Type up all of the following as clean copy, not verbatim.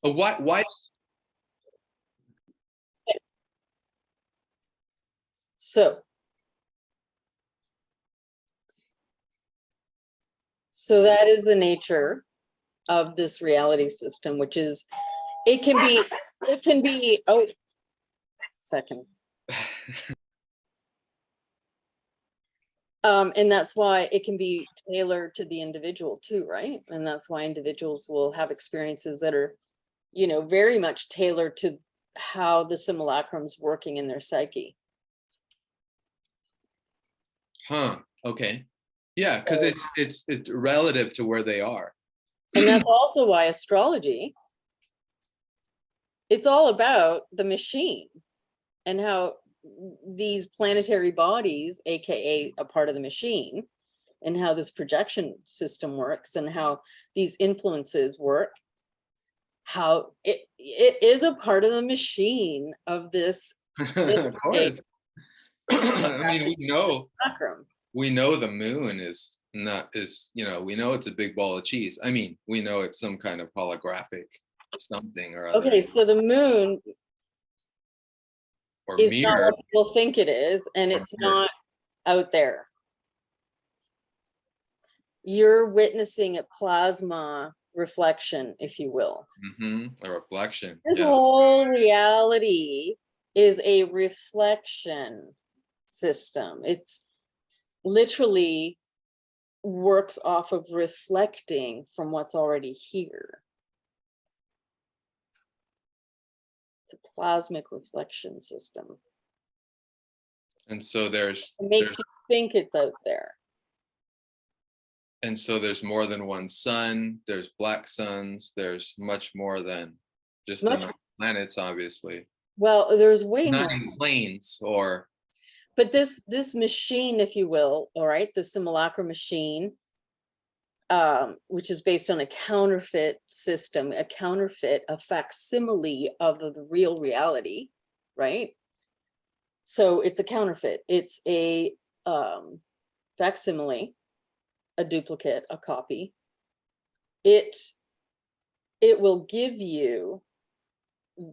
Why? So that is the nature of this reality system, which is, it can be, oh, second. And that's why it can be tailored to the individual too, right? And that's why individuals will have experiences that are, very much tailored to how the simulacrum's working in their psyche. Huh. Okay. Yeah, because it's relative to where they are. And that's also why astrology, it's all about the machine and how these planetary bodies, aka a part of the machine, and how this projection system works and how these influences work, how it is a part of the machine of this. Of course. I mean, we know the moon is not, we know it's a big ball of cheese. I mean, we know it's some kind of holographic something or other. Okay, so the moon or is mirror. not what people think it is, and it's not out there. You're witnessing a plasma reflection, if you will. A reflection. This whole reality is a reflection system. It's literally works off of reflecting from what's already here. It's a plasmic reflection system. And so it makes you think it's out there. And so there's more than one sun, there's black suns, there's much more than just the planets, obviously. Well, there's way more. 9 planes or. But this machine, if you will, all right, the simulacrum machine, which is based on a counterfeit system, a facsimile of the real reality, right? So it's a counterfeit. It's a facsimile, a duplicate, a copy. It will give you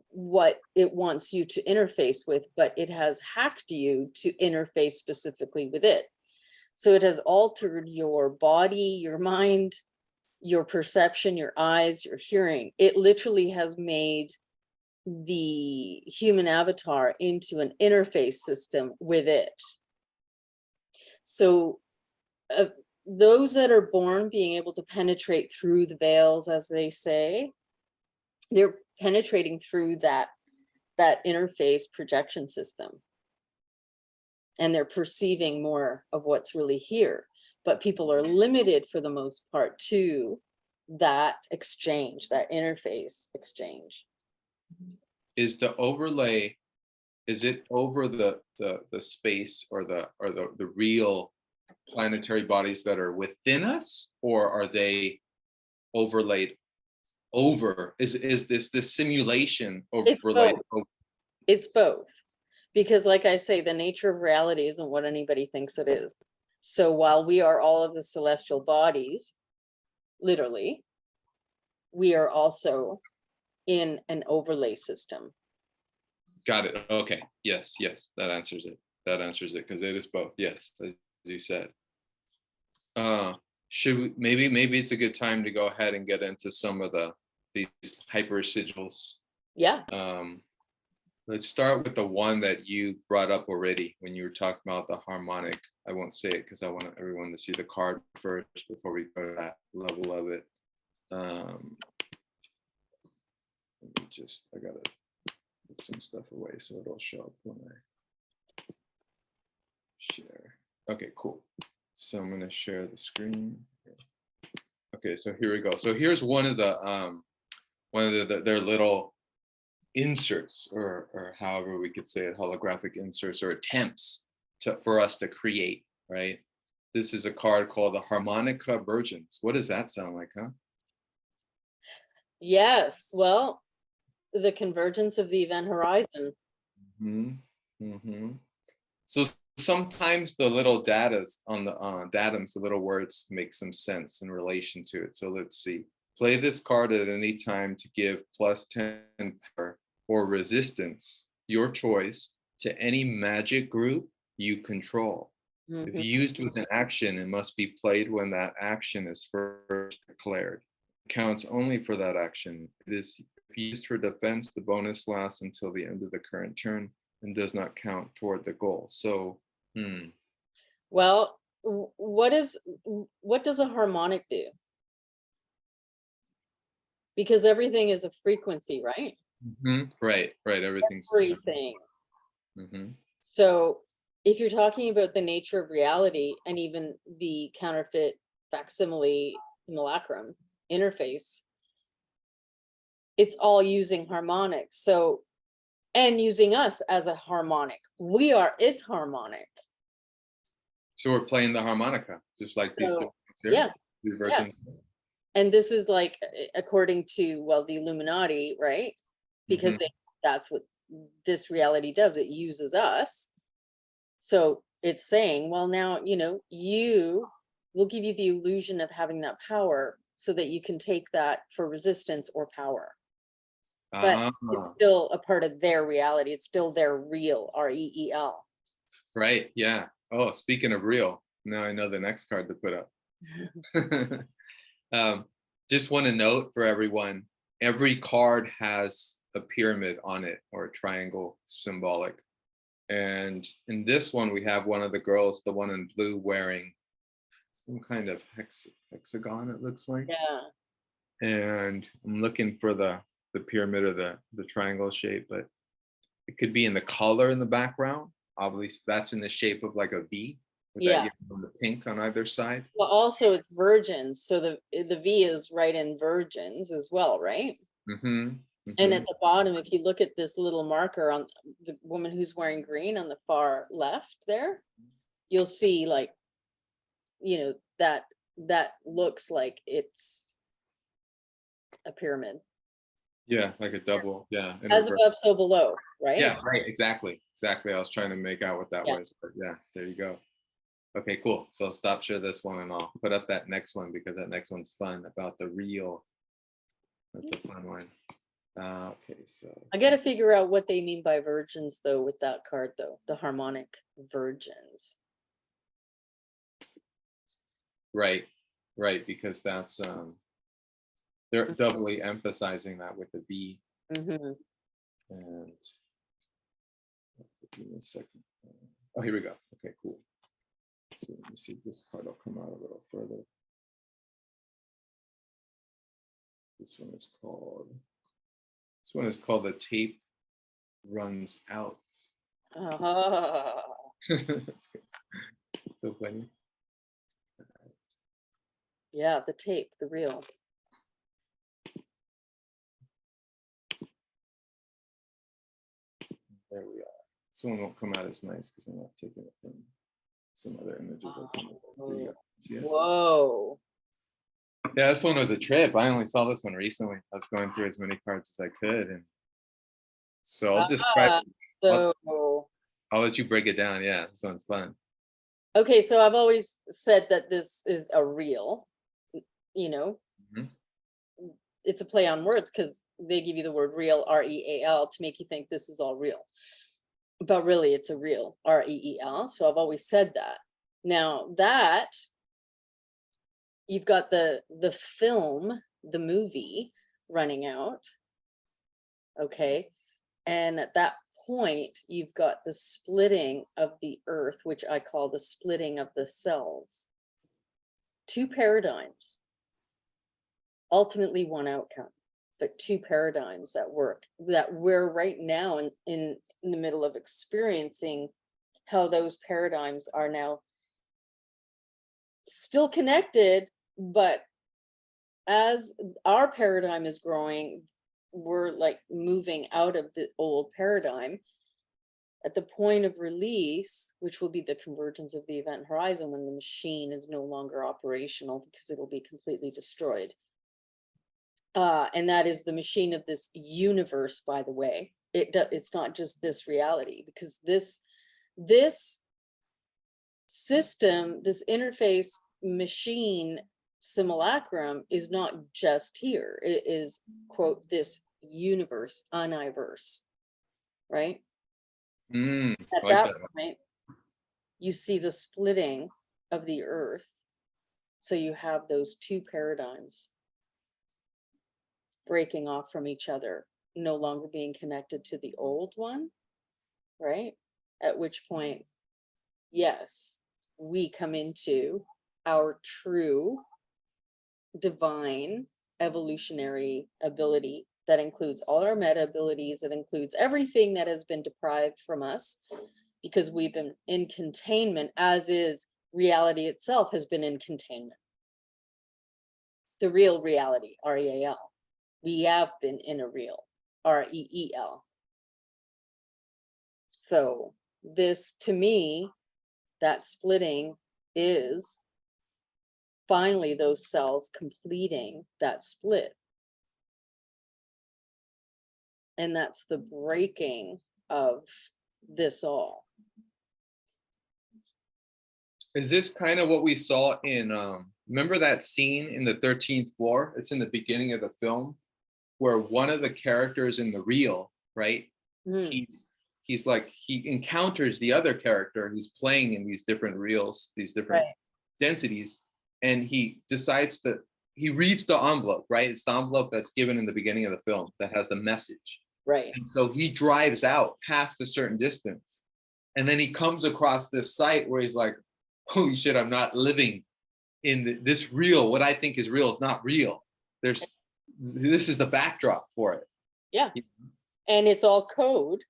what it wants you to interface with, but it has hacked you to interface specifically with it. So it has altered your body, your mind, your perception, your eyes, your hearing. It literally has made the human avatar into an interface system with it. So those that are born being able to penetrate through the veils, as they say, they're penetrating through that interface projection system. And they're perceiving more of what's really here. But people are limited for the most part to that exchange, that interface exchange. Is the overlay, is it over the space or the real planetary bodies that are within us, or are they overlaid over? Is this simulation overlaid? It's both. Because like I say, the nature of reality isn't what anybody thinks it is. So while we are all of the celestial bodies, literally, we are also in an overlay system. Got it. Okay. Yes. That answers it. Because it is both. Yes, as you said. Should we, maybe it's a good time to go ahead and get into some of these hypersigils. Yeah. Let's start with the one that you brought up already when you were talking about the harmonic. I won't say it because I want everyone to see the card first before we go to that level of it. Let me I gotta put some stuff away so it'll show up when I share. Okay, cool. So I'm gonna share the screen. Okay, so here we go. So here's one of their little inserts, or however we could say it, holographic inserts or attempts for us to create, right? This is a card called the harmonic convergence. What does that sound like, huh? Yes, well, the convergence of the event horizon. So sometimes the little datas on the datums, the little words make some sense in relation to it. So let's see. Play this card at any time to give +10 power or resistance, your choice, to any magic group you control. If used with an action, it must be played when that action is first declared. It counts only for that action. It is if used for defense, the bonus lasts until the end of the current turn and does not count toward the goal. So, Well, what does a harmonic do? Because everything is a frequency, right? Right. Everything's Everything. Mm-hmm. So if you're talking about the nature of reality and even the counterfeit facsimile simulacrum interface, it's all using harmonics. So, and using us as a harmonic. We are its harmonic. So we're playing the harmonica, just like these So, different here, yeah, these versions. and this is like, according to, well, the Illuminati, right? Because that's what this reality does. It uses us. So it's saying, well, now, you will give you the illusion of having that power so that you can take that for resistance or power. But it's still a part of their reality. It's still their real, REEL. Right. Yeah. Oh, speaking of real, now I know the next card to put up. Just want to note for everyone, every card has a pyramid on it or a triangle symbolic. And in this one, we have one of the girls, the one in blue, wearing some kind of hexagon, it looks like. Yeah. And I'm looking for the pyramid or the triangle shape, but it could be in the color in the background. Obviously, that's in the shape of like a V with that yellow and the pink on either side. Well, also it's virgins, so the V is right in virgins as well, right? And at the bottom, if you look at this little marker on the woman who's wearing green on the far left there, you'll see, like, that looks like it's a pyramid. Yeah, like a double. Yeah. As above, so below, right? Yeah, right. Exactly. I was trying to make out what that was, but yeah, there you go. Okay, cool. So I'll stop share this one and I'll put up that next one because that next one's fun, about the real. That's a fun one. Okay, so I got to figure out what they mean by virgins, though, with that card, though, the harmonic virgins. Right, because that's they're doubly emphasizing that with the V. And give me a second. Oh, here we go. Okay, cool. So let me see if this card will come out a little further. This one is called The Tape Runs Out. That's good. So funny. Yeah, the tape, the reel. There we are. This one won't come out as nice because I'm not taking it from some other images. There you go. See it? Whoa. Yeah, this one was a trip. I only saw this one recently. I was going through as many cards as I could, and so I'll just try. I'll let you break it down. Yeah, this one's fun. Okay, so I've always said that this is a reel. It's a play on words because they give you the word real, REAL, to make you think this is all real. But really, it's a real, REEL. So I've always said that. Now that you've got the film, the movie running out, okay, and at that point, you've got the splitting of the earth, which I call the splitting of the cells. Two paradigms. Ultimately one outcome, but two paradigms at work that we're right now in the middle of experiencing, how those paradigms are now still connected, but as our paradigm is growing, we're like moving out of the old paradigm at the point of release, which will be the convergence of the event horizon, when the machine is no longer operational because it'll be completely destroyed. And that is the machine of this universe, by the way. It's not just this reality, because this system, this interface machine simulacrum is not just here. It is, quote, this universe, universe, right? At Like that that. point, you see the splitting of the earth. So you have those two paradigms breaking off from each other, no longer being connected to the old one, right? At which point, yes, we come into our true divine evolutionary ability that includes all our meta abilities. It includes everything that has been deprived from us because we've been in containment, as is reality itself has been in containment. The real reality, REAL. We have been in a real, REEL. So this, to me, that splitting is finally those cells completing that split. And that's the breaking of this all. Is this kind of what we saw in, remember that scene in the 13th floor? It's in the beginning of the film where one of the characters in the reel, right? He's like, he encounters the other character who's playing in these different reels, these different densities. And he decides that he reads the envelope, right? It's the envelope that's given in the beginning of the film that has the message. Right. And so he drives out past a certain distance. And then he comes across this site where he's like, holy shit, I'm not living in this real. What I think is real is not real. This is the backdrop for it. Yeah. And it's all code.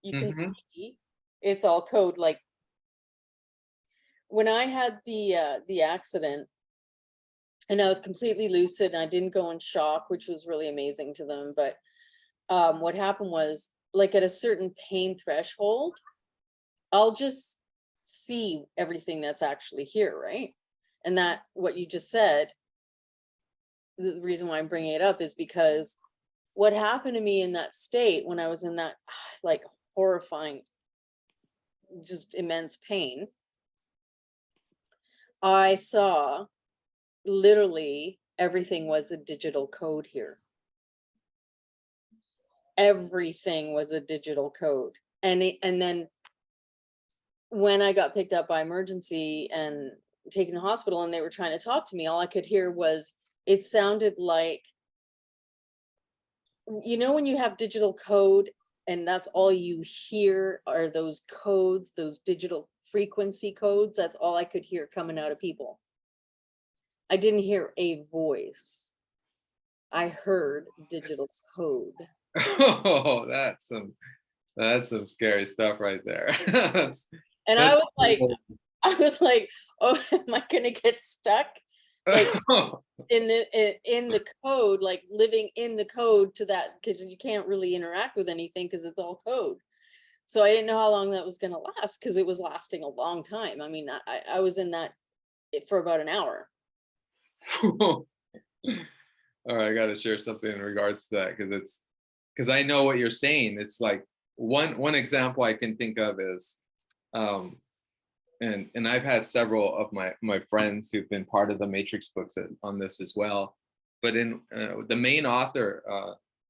You can see it's all code. Like when I had the accident and I was completely lucid and I didn't go in shock, which was really amazing to them. But what happened was, like, at a certain pain threshold, I'll just see everything that's actually here, right? And that, what you just said, the reason why I'm bringing it up is because what happened to me in that state when I was in that like horrifying, just immense pain, I saw literally everything was a digital code here. Everything was a digital code. And then when I got picked up by emergency and taken to hospital and they were trying to talk to me, all I could hear was, it sounded like, you know, when you have digital code and that's all you hear are those codes, those digital frequency codes, that's all I could hear coming out of people. I didn't hear a voice. I heard digital code. Oh, that's some scary stuff right there. And I was like, oh, am I gonna get stuck? Like in the code, like living in the code to that, because you can't really interact with anything because it's all code. So I didn't know how long that was gonna last, because it was lasting a long time. I mean, I was in that for about an hour. All right, I got to share something in regards to that, because I know what you're saying. It's like one example I can think of is, and I've had several of my friends who've been part of the Matrix books on this as well. But in the main author,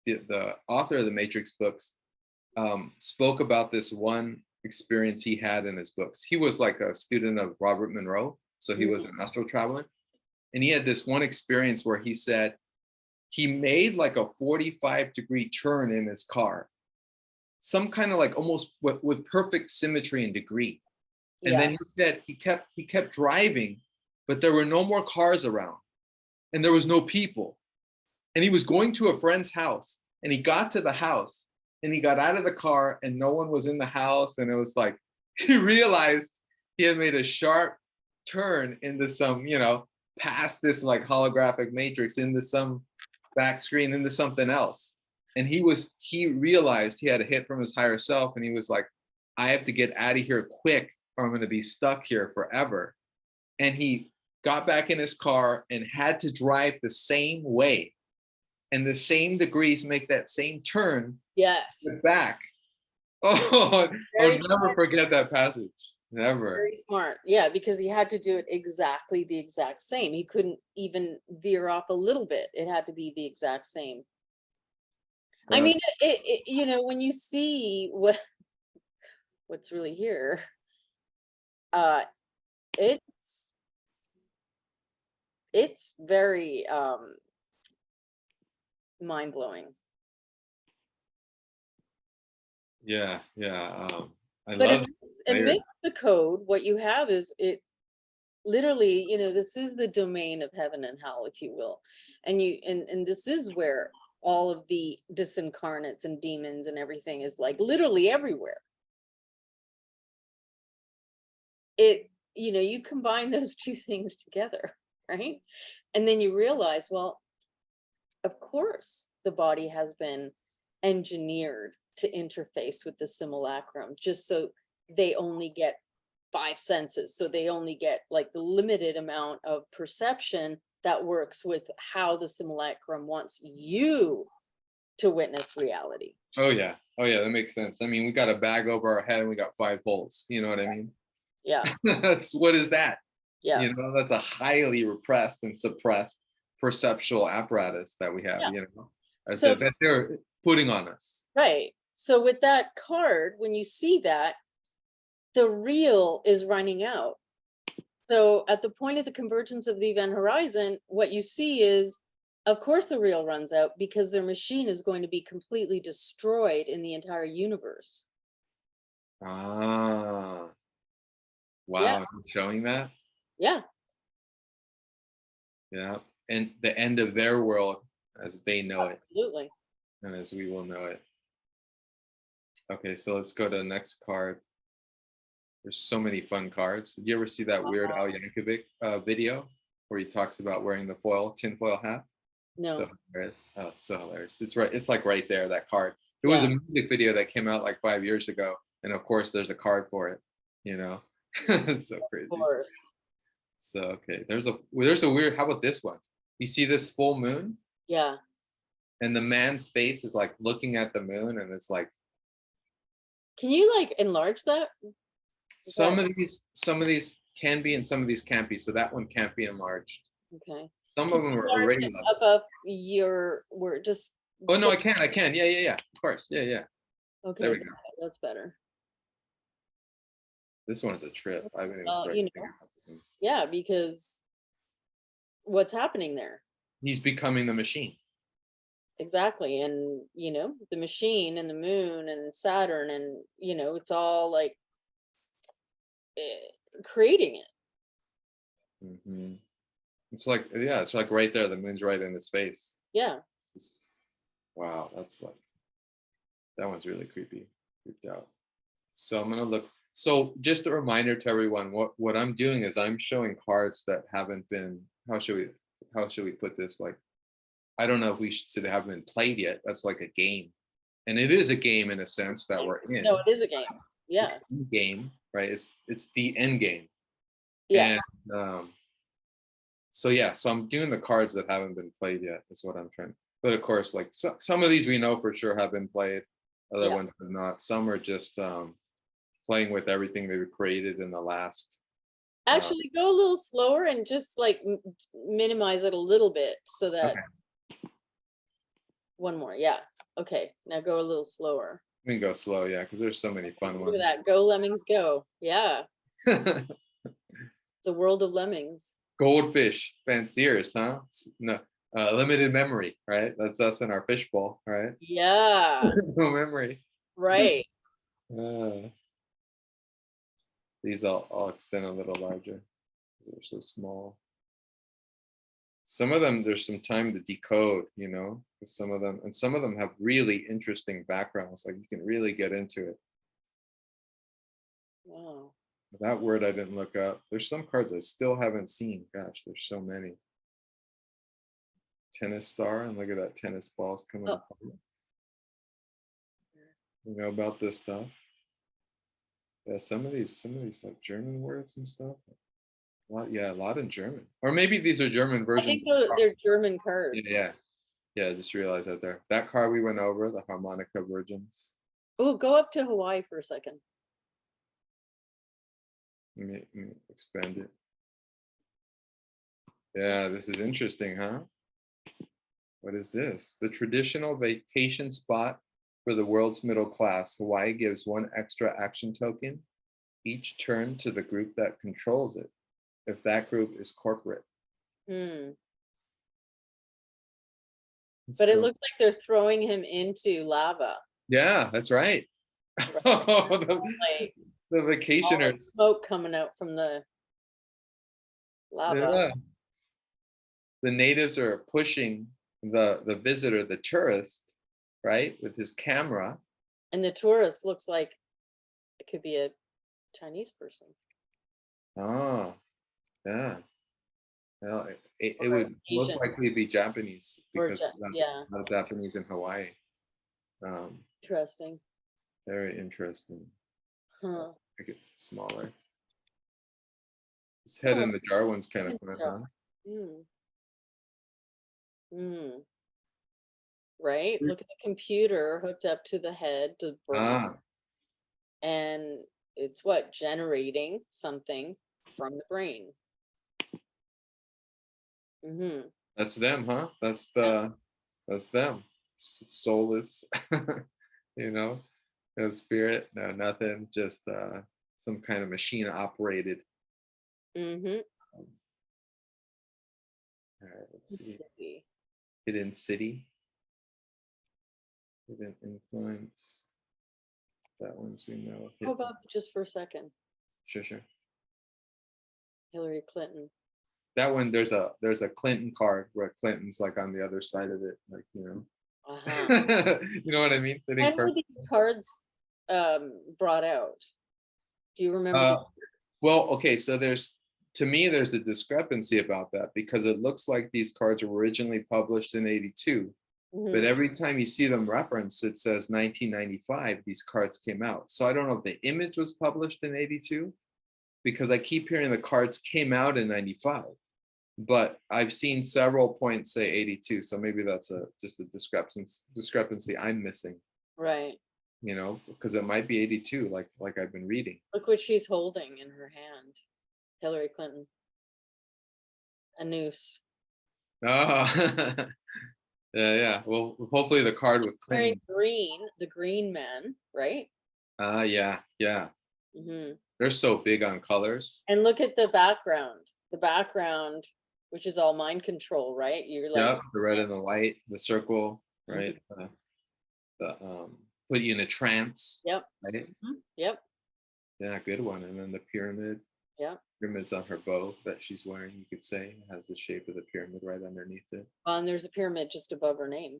the author of the Matrix books, spoke about this one experience he had in his books. He was like a student of Robert Monroe, so he was an astral traveler, and he had this one experience where he said he made like a 45-degree turn in his car, some kind of like almost with perfect symmetry and degree. And then he said he kept driving, but there were no more cars around and there was no people. And he was going to a friend's house, and he got to the house and he got out of the car and no one was in the house. And it was like, he realized he had made a sharp turn into some, past this like holographic matrix, into some back screen, into something else. And he realized he had a hit from his higher self, and he was like, I have to get out of here quick or I'm going to be stuck here forever. And he got back in his car and had to drive the same way and the same degrees, make that same turn. Yes. Back. Oh, I'll never forget that passage. Never. Very smart. Yeah, because he had to do it exactly the exact same. He couldn't even veer off a little bit. It had to be the exact same. I mean, you know, when you see what's really here, uh, it's very mind blowing. Yeah, I But love amidst the code, what you have is it literally, you know, this is the domain of heaven and hell, if you will, and this is where all of the disincarnates and demons and everything is, like, literally everywhere. You know, you combine those two things together, right? And then you realize, well, of course the body has been engineered to interface with the simulacrum, just so they only get 5 senses, so they only get, like, the limited amount of perception that works with how the simulacrum wants you to witness reality. Oh yeah, that makes sense. I mean, we got a bag over our head and we got 5 holes. You know what I mean? Yeah. That's what is that? Yeah. You know, that's a highly repressed and suppressed perceptual apparatus that we have. Yeah. You know, So that they're putting on us. right. So with that card, when you see that, the real is running out. So at the point of the convergence of the event horizon, what you see is, of course, the real runs out, because their machine is going to be completely destroyed in the entire universe. Ah, Yeah. wow, I'm showing that. Yeah. Yeah, and the end of their world as they know it, Absolutely. and as we will know it. Okay, so let's go to the next card. There's so many fun cards. Did you ever see that Weird Al Yankovic video where he talks about wearing the tinfoil hat? No. So hilarious. Oh, it's so hilarious. It's right. It's like right there, that card. There was a music video that came out like 5 years ago, and of course, there's a card for it. You know, it's so crazy. Of course. So okay, there's a weird. How about this one? You see this full moon? Yeah. And the man's face is like looking at the moon, and it's like, can you, like, enlarge that? some of these can be and some of these can't be. So that one can't be enlarged. Okay. Some of them are already above we're just. Oh no, I can. Yeah. Of course. Yeah. Okay, there we go. That's better. This one is a trip. I haven't even Well, started thinking about this one. Yeah, because what's happening there? He's becoming the machine. Exactly. And, you know, the machine and the moon and Saturn, and, you know, it's all like creating it. Mm-hmm. It's like, yeah, it's like right there. The moon's right in his face. Yeah. Wow, that's like, that one's really creepy. Creeped out. So I'm gonna look. So just a reminder to everyone, what I'm doing is I'm showing cards that haven't been. How should we put this? Like, I don't know if we should say they haven't been played yet. That's like a game, and it is a game in a sense that we're in. No, it is a game. Yeah. It's a game, right? It's the end game. Yeah. And so yeah, so I'm doing the cards that haven't been played yet. Is what I'm trying. But of course, like some of these we know for sure have been played. Other ones have not. Some are just playing with everything they created in the last. Actually, go a little slower and just like minimize it a little bit so that. Okay. One more. Yeah. Okay. Now go a little slower. We can go slow, yeah, because there's so many fun ones. Look at that. Go lemmings go. Yeah. It's a world of lemmings. Goldfish fanciers, huh? No, limited memory, right? That's us in our fishbowl, right? Yeah. No memory. Right. These I'll extend a little larger. They're so small. Some of them, there's some time to decode, you know, some of them have really interesting backgrounds. Like you can really get into it. Wow. That word I didn't look up. There's some cards I still haven't seen. Gosh, there's so many. Tennis star, and look at that, tennis balls coming apart. You know about this stuff? Yeah, some of these like German words and stuff. A lot in German. Or maybe these are German versions. I think they're German cards. Yeah. I just realized that there. That card we went over, the harmonic convergence. Oh, go up to Hawaii for a second. Let me expand it. Yeah, this is interesting, huh? What is this? The traditional vacation spot for the world's middle class. Hawaii gives one extra action token each turn to the group that controls it, if that group is corporate. Hmm. Let's But it go. looks like they're throwing him into lava. Yeah, that's right. Right. Oh, Like the all the vacationers. smoke coming out from the lava. Yeah. The natives are pushing the visitor, the tourist, right, with his camera. And the tourist looks like it could be a Chinese person. Oh, yeah. Well, it Or would most Asian. likely be Japanese Or because that's yeah, not Japanese in Hawaii. interesting. Very interesting. Huh. Make it smaller. This head Oh, in the jar one's kind of good fun, job. huh? Hmm. Hmm. Right? Look at the computer hooked up to the head, the brain, Ah, and it's what? Generating something from the brain. Mm-hmm. that's them, huh? That's them. Soulless, you know, no spirit, no nothing, just some kind of machine operated. Mm-hmm. Um, all right, let's Let's see. see. Hidden city, hidden influence. That one's we know. How about just for a second, Sure, sure. Hillary Clinton? That one, there's a Clinton card where Clinton's like on the other side of it, like Uh-huh. you know what I mean? When were these cards brought out? Do you remember the Well, okay, so to me, there's a discrepancy about that because it looks like these cards were originally published in 82, but Mhm. every time you see them referenced, it says 1995, these cards came out. So I don't know if the image was published in 82 because I keep hearing the cards came out in 95, but I've seen several points say 82. So maybe that's just a discrepancy I'm missing, Right. because it might be 82, like I've been reading. Look what she's holding in her hand. Hillary Clinton. A noose. Oh, yeah. Well, hopefully the card with Wearing Clinton. green, the green men, right? Yeah, yeah. Hmm. They're so big on colors. And look at the background. The background, which is all mind control, right? You're like, Yep, the red and the white, the circle, mhm. right? The put you in a trance, Yep. right? Yep. Yeah, good one. And then the pyramid. Yep. Pyramid's on her bow that she's wearing. You could say it has the shape of the pyramid right underneath it. And there's a pyramid just above her name.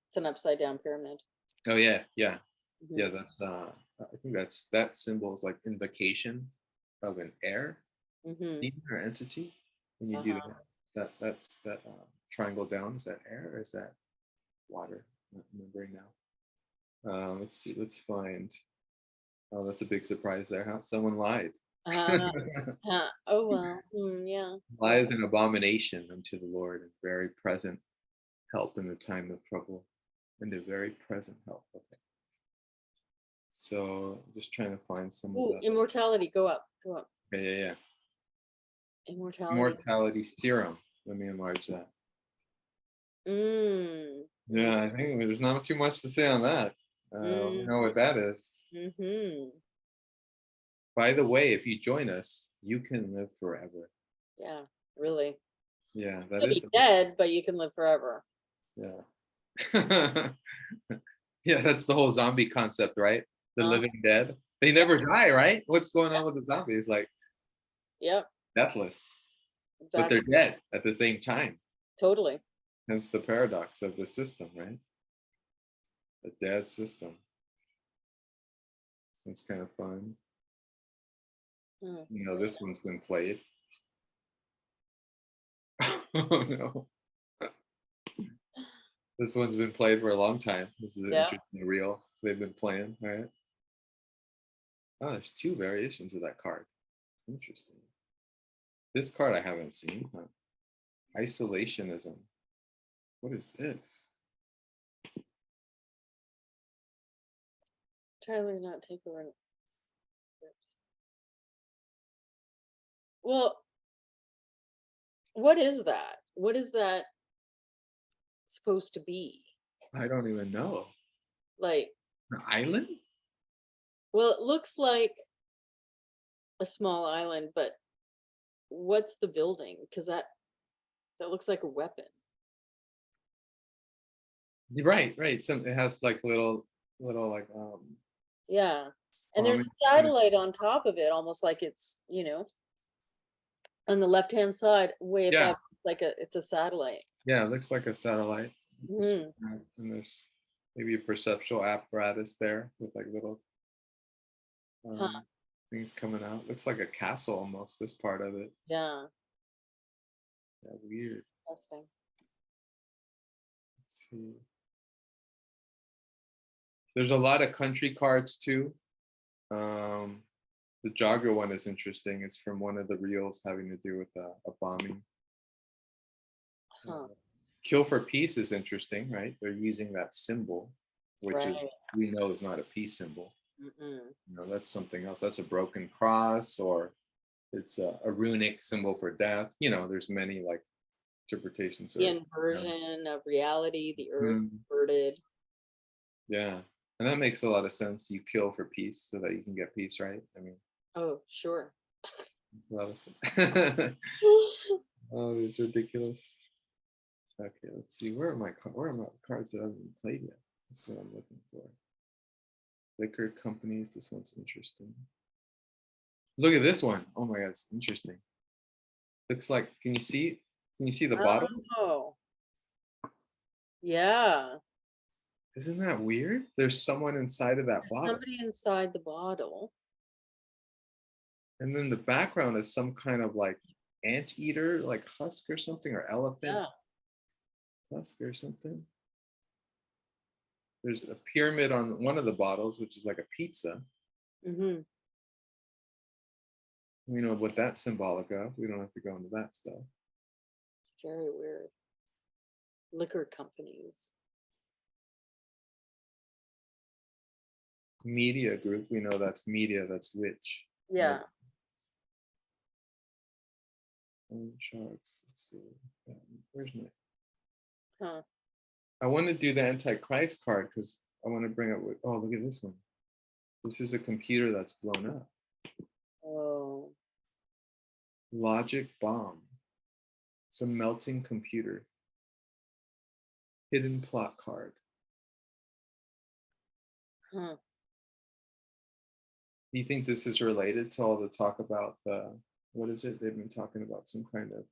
It's an upside down pyramid. Oh yeah, yeah, Mhm. yeah. That's I think that symbol is like invocation of an air Mhm. demon or entity. When you do that's that triangle down, is that air or is that water? I'm not remembering now. Let's see. Let's find. Oh, that's a big surprise there, huh? Someone lied. Oh well. Yeah. Lie is an abomination unto the Lord and very present help in the time of trouble. And a very present help. Okay. So just trying to find some of Ooh, the. immortality. Go up. Go up. Okay, yeah. Immortality. Immortality serum. Let me enlarge that. Mm. Yeah, I think there's not too much to say on that. We know what that is. Mm-hmm. By the way, if you join us, you can live forever. Yeah, really. Yeah, that You'll is be dead, but you can live forever. yeah. Yeah, that's the whole zombie concept, right? The Uh, living dead. They never die, right? What's going on with the zombies? Like yep, deathless, but they're exactly. dead at the same time. Totally. Hence the paradox of the system, right? The dead system. So it's kind of fun. This one's been played. Oh no. This one's been played for a long time. This is an Yeah. interesting reel they've been playing, right? Oh, there's two variations of that card. Interesting. This card I haven't seen. Huh? Isolationism. What is this? Tyler, not take over. Well, what is that? What is that supposed to be? I don't even know. Like, An island? well, it looks like a small island, but what's the building? Because that looks like a weapon. Right, right. Some it has like little like Yeah. And there's bombing. a satellite on top of it, almost like it's, on the left-hand side, way Yeah, above, like it's a satellite. yeah, it looks like a satellite. Mm. And there's maybe a perceptual apparatus there with like little Huh. things coming out. Looks like a castle almost, this part of it. Yeah. Yeah, weird. Interesting. Let's see. There's a lot of country cards too. The jogger one is interesting. It's from one of the reels having to do with a bombing. Huh. Kill for peace is interesting, right? They're using that symbol, which is Right. we know is not a peace symbol. Mm-mm. That's something else. That's a broken cross, or it's a runic symbol for death. There's many like interpretations. The inversion of reality, the earth inverted. Yeah, and that makes a lot of sense. You kill for peace so that you can get peace, right? I mean, Oh, sure. it's a lot of sense. Oh, it's ridiculous. Okay, let's see. Where are my cards that I haven't played yet? That's what I'm looking for. Liquor companies. This one's interesting. Look at this one. Oh my god, it's interesting. Looks like. Can you see? Can you see the bottle? Oh, yeah. Isn't that weird? There's someone inside of that bottle, Somebody inside the bottle. and then the background is some kind of like anteater, like husk or something, or elephant Yeah. husk or something. There's a pyramid on one of the bottles, which is like a pizza. Mm-hmm. We know what that's symbolic of. We don't have to go into that stuff. It's very weird. Liquor companies. Media group. We know that's media. That's witch. Yeah. Sharks. Let's see. Where's my? Huh. I want to do the Antichrist card because I want to bring up. Oh, look at this one. This is a computer that's blown up. Oh. Logic bomb. It's a melting computer. Hidden plot card. Huh. Do you think this is related to all the talk about what is it? They've been talking about some kind of,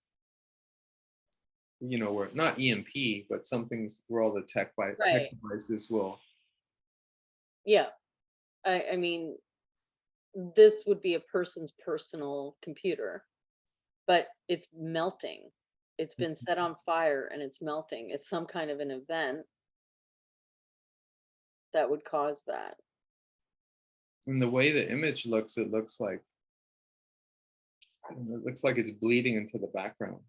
where not EMP, but some things where all the tech devices will. Yeah. I mean, this would be a person's personal computer, but it's melting. It's been set on fire and it's melting. It's some kind of an event that would cause that. And the way the image looks, it looks like it's bleeding into the background.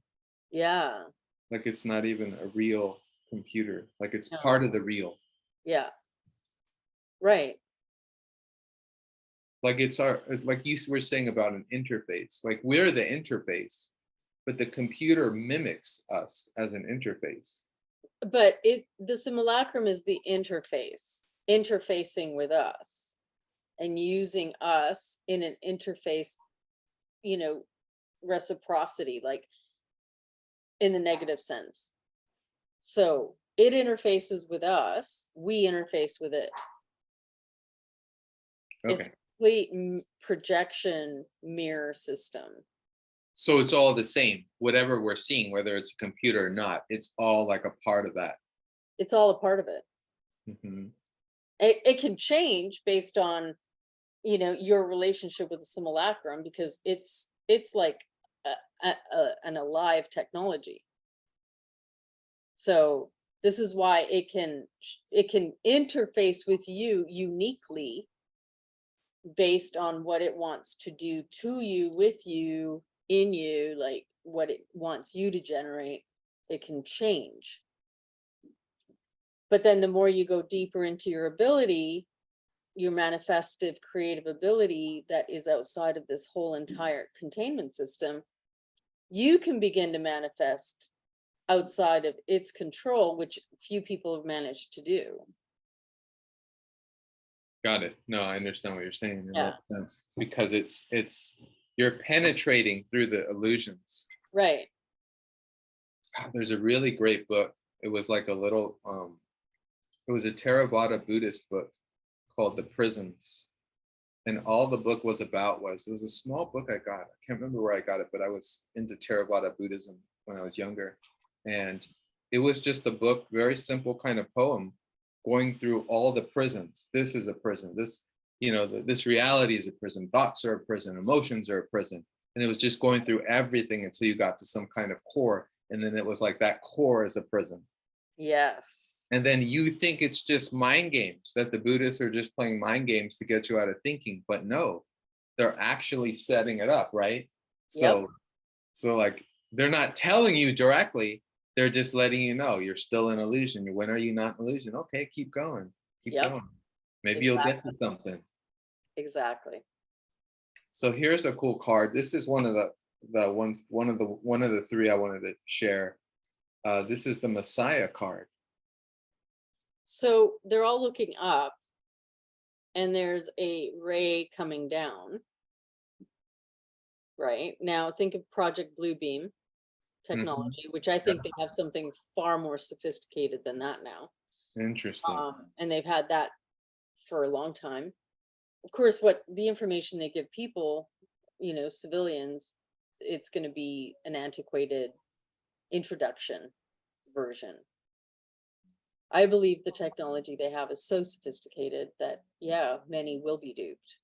Yeah. Like it's not even a real computer. Like it's No. part of the real. Yeah. Right. Like it's like you were saying about an interface. Like we're the interface, but the computer mimics us as an interface. But the simulacrum is the interface, interfacing with us and using us in an interface, reciprocity, like in the negative sense. So it interfaces with us, we interface with it. Okay. It's a complete projection mirror system. So it's all the same. Whatever we're seeing, whether it's a computer or not, it's all like a part of that. It's all a part of it. Mm-hmm. It can change based on, your relationship with the simulacrum, because it's like an alive technology. So this is why it can interface with you uniquely based on what it wants to do to you, with you, in you, like what it wants you to generate. It can change. But then the more you go deeper into your ability, your manifestive creative ability that is outside of this whole entire containment system, you can begin to manifest outside of its control, which few people have managed to do. Got it. No, I understand what you're saying in Yeah. that sense, because it's you're penetrating through the illusions. Right. There's a really great book. It was like a little it was a Theravada Buddhist book called The Prisons. And all the book was about was, it was a small book I got. I can't remember where I got it, but I was into Theravada Buddhism when I was younger. And it was just a book, very simple kind of poem, going through all the prisons. This is a prison. This, you know, this reality is a prison. Thoughts are a prison. Emotions are a prison. And it was just going through everything until you got to some kind of core. And then it was like that core is a prison. Yes. And then you think it's just mind games, that the Buddhists are just playing mind games to get you out of thinking. But no, they're actually setting it up, right? So, so like, they're not telling you directly. They're just letting you know you're still in illusion. When are you not in illusion? Okay, keep going. Keep going. Maybe you'll get to something. Exactly. So here's a cool card. This is one of the three I wanted to share. This is the Messiah card. So they're all looking up, and there's a ray coming down. Right now, think of Project Bluebeam technology, which I think they have something far more sophisticated than that now. Interesting. And they've had that for a long time. Of course, what the information they give people, you know, civilians, it's going to be an antiquated introduction version. I believe the technology they have is so sophisticated that, yeah, many will be duped.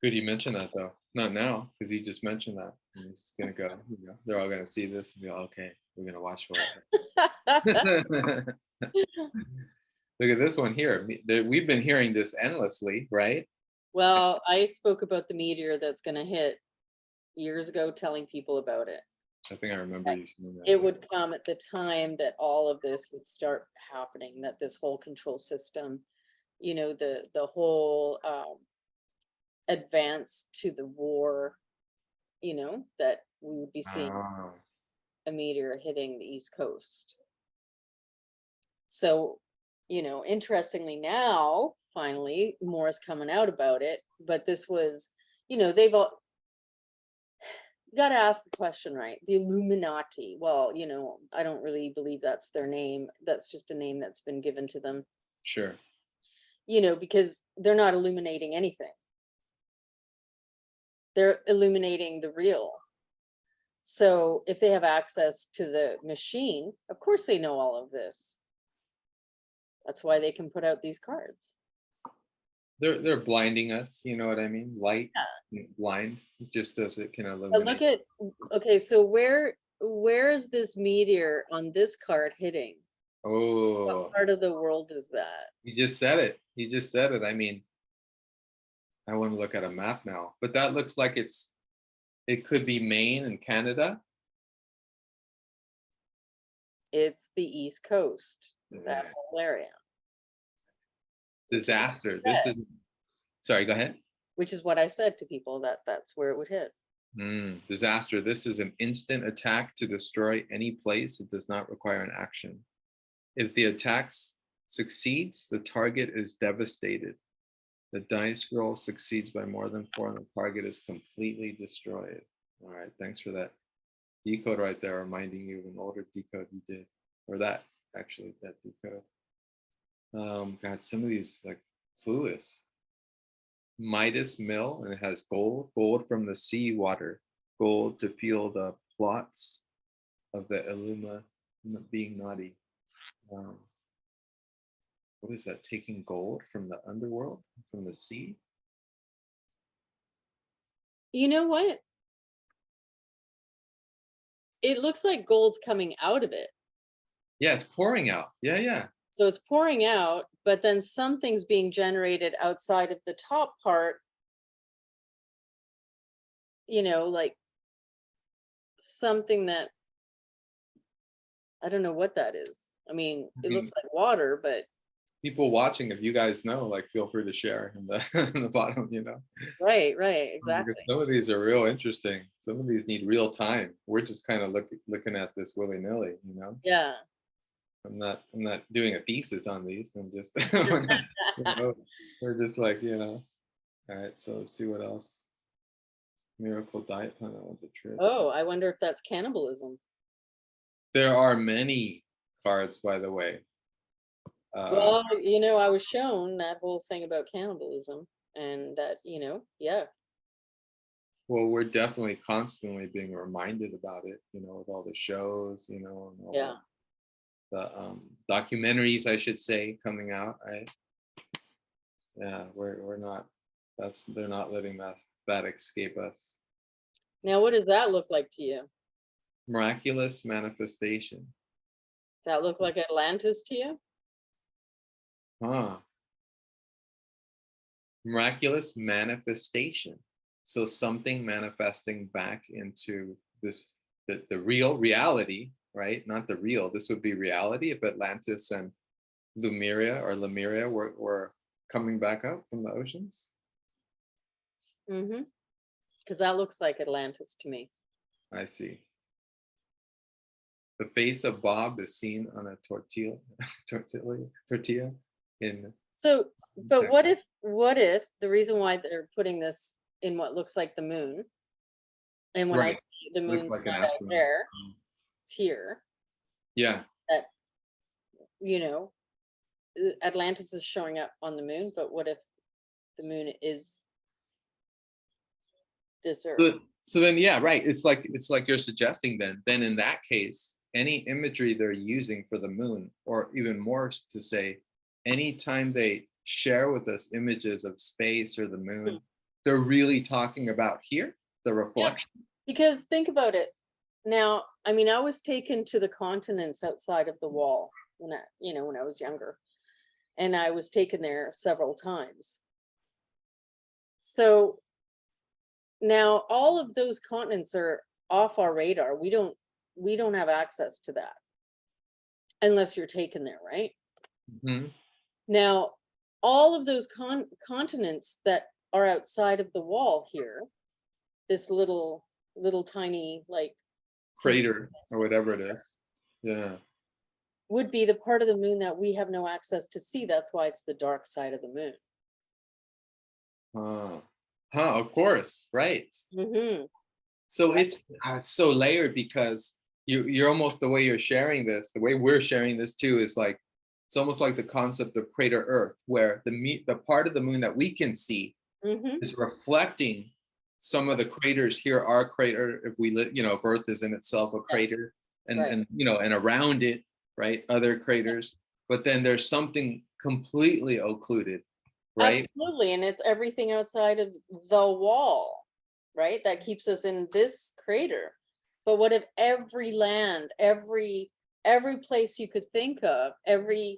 Good you mentioned that though. Not now, because you just mentioned that. And it's just gonna go, you know, they're all gonna see this and go, okay, we're gonna watch for it. Look at this one here. We've been hearing this endlessly, right? Well, I spoke about the meteor that's going to hit years ago, telling people about it. I think I remember you saying that. It would come at the time that all of this would start happening, that this whole control system, you know, the whole advance to the war, you know, that we would be seeing a meteor hitting the East Coast. So, you know, interestingly now, finally, more is coming out about it. But this was, you know, they've all got to ask the question, right? The Illuminati. Well, you know, I don't really believe that's their name. That's just a name that's been given to them. Sure. You know, because they're not illuminating anything. They're illuminating the real. So if they have access to the machine, of course they know all of this. That's why they can put out these cards. They're blinding us, you know what I mean? Light, blind, just as it can illuminate. But look at, okay, so where is this meteor on this card hitting? Oh, what part of the world is that? You just said it. You just said it. I mean, I want to look at a map now, but that looks like it could be Maine and Canada. It's the East Coast, that whole area. Disaster. This is, sorry, go ahead. Which is what I said to people, that's where it would hit. Disaster. This is an instant attack to destroy any place. It does not require an action. If the attack succeeds, the target is devastated. The dice roll succeeds by more than 4 and the target is completely destroyed. All right, thanks for that decode right there, reminding you of an older decode you did, or that decode. God, some of these like clueless. Midas mill, and it has gold from the sea water, gold to fuel the plots of the Illuma being naughty. What is that? Taking gold from the underworld, from the sea? You know what? It looks like gold's coming out of it. Yeah, it's pouring out. Yeah. So it's pouring out, but then something's being generated outside of the top part, you know, like something that, I don't know what that is. I mean, it looks like water, but people watching, if you guys know, like, feel free to share in the in the bottom, you know. Right, Because exactly. some of these are real interesting. Some of these need real time. We're just kind of looking at this willy-nilly, you know. Yeah. I'm not doing a thesis on these. I'm just we're not, you know, we're just like, you know. All right, so let's see what else. Miracle diet plan. That one's a trip. Oh, I wonder if that's cannibalism. There are many cards, by the way. Well, I was shown that whole thing about cannibalism and that, yeah. Well, we're definitely constantly being reminded about it, you know, with all the shows, you know, and all Yeah. the documentaries, I should say, coming out, right? Yeah, we're not. They're not letting that escape us. Now, what does that look like to you? Does Miraculous manifestation. that look like Atlantis to you? Huh. Miraculous manifestation. So something manifesting back into this, the real reality, right? Not the real. This would be reality if Atlantis and Lemuria were coming back up from the oceans. Mm-hmm. Because that looks like Atlantis to me. I see. The face of Bob is seen on a tortilla, tortilla in. So, but Texas. what if the reason why they're putting this in what looks like the moon, and when I Right. see the Looks moon's like an not out astronaut. there, it's here, Yeah. that, you know, Atlantis is showing up on the moon, but what if the moon is this Earth? So then, yeah, right. It's like you're suggesting then in that case, any imagery they're using for the moon, or even more to say, anytime they share with us images of space or the moon, they're really talking about here, the reflection. Yeah, because think about it. Now, I mean, I was taken to the continents outside of the wall when I was younger, and I was taken there several times. So now all of those continents are off our radar. We don't have access to that unless you're taken there, right? Mhm. Now, all of those continents that are outside of the wall here, this little tiny like Crater or whatever it is. Yeah. would be the part of the moon that we have no access to see. That's why it's the dark side of the moon. Of course, right. Mm-hmm. So it's so layered, because you're almost, the way you're sharing this, the way we're sharing this too, is like, it's almost like the concept of crater Earth, where the part of the moon that we can see Mm-hmm. is reflecting some of the craters here. Our crater, if we if Earth is in itself a crater, Right. and around it, right, other craters, but then there's something completely occluded, right? Absolutely. And it's everything outside of the wall, right? That keeps us in this crater. But what if every land, every place you could think of, every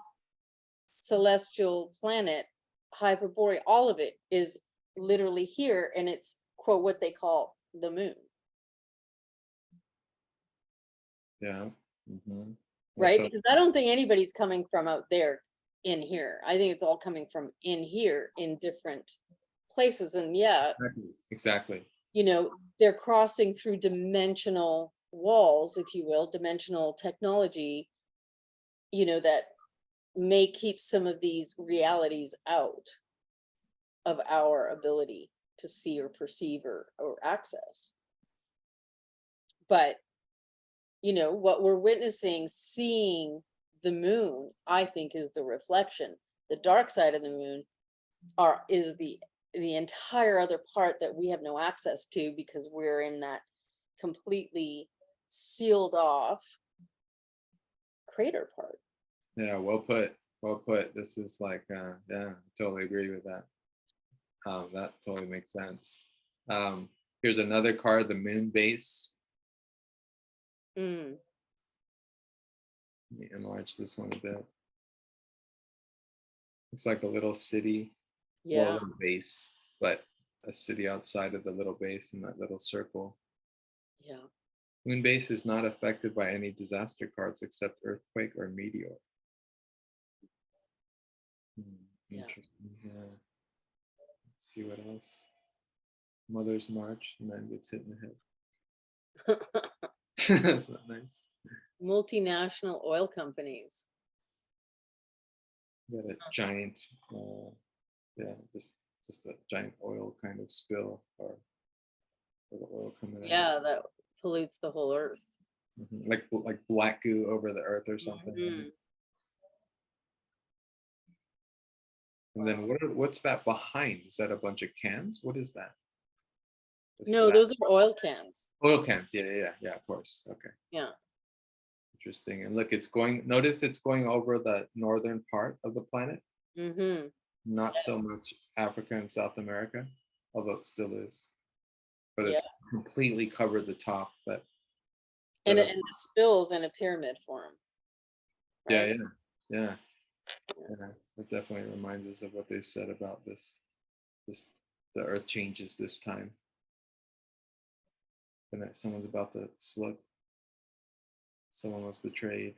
celestial planet, Hyperborean, all of it is literally here, and it's quote what they call the moon. Yeah. Mm-hmm. Right? Because I don't think anybody's coming from out there in here. I think it's all coming from in here in different places. And yeah, Exactly. they're crossing through dimensional walls, if you will, dimensional technology, that may keep some of these realities out of our ability to see or perceive or access. But what we're witnessing, seeing the moon, I think, is the reflection. The dark side of the moon is the entire other part that we have no access to, because we're in that completely sealed off crater part. Yeah, well put. Well put. This is like, yeah, I totally agree with that. That totally makes sense. Here's another card, the moon base. Mm. Let me enlarge this one a bit. It's like a little city. Yeah. Well, a little base, but a city outside of the little base in that little circle. Yeah. Moon base is not affected by any disaster cards except earthquake or meteor. Yeah. Interesting. Yeah. Let's see what else. Mother's March, man gets hit in the head. That's not nice. Multinational oil companies. Got a giant, yeah, just a giant oil kind of spill, or the oil coming out. Yeah, that pollutes the whole earth. Like black goo over the earth or something. Mhm. And then what's that behind? Is that a bunch of cans? What is that? No, those are oil cans. Oil cans. Yeah, of course. Okay. Yeah. Interesting. And look, notice it's going over the northern part of the planet. Mm-hmm. Not so much Africa and South America, although it still is. But Yeah. it's completely covered the top. And the spills in a pyramid form. Right? Yeah. It definitely reminds us of what they've said about the earth changes this time. And that someone's about to slip. Someone was betrayed.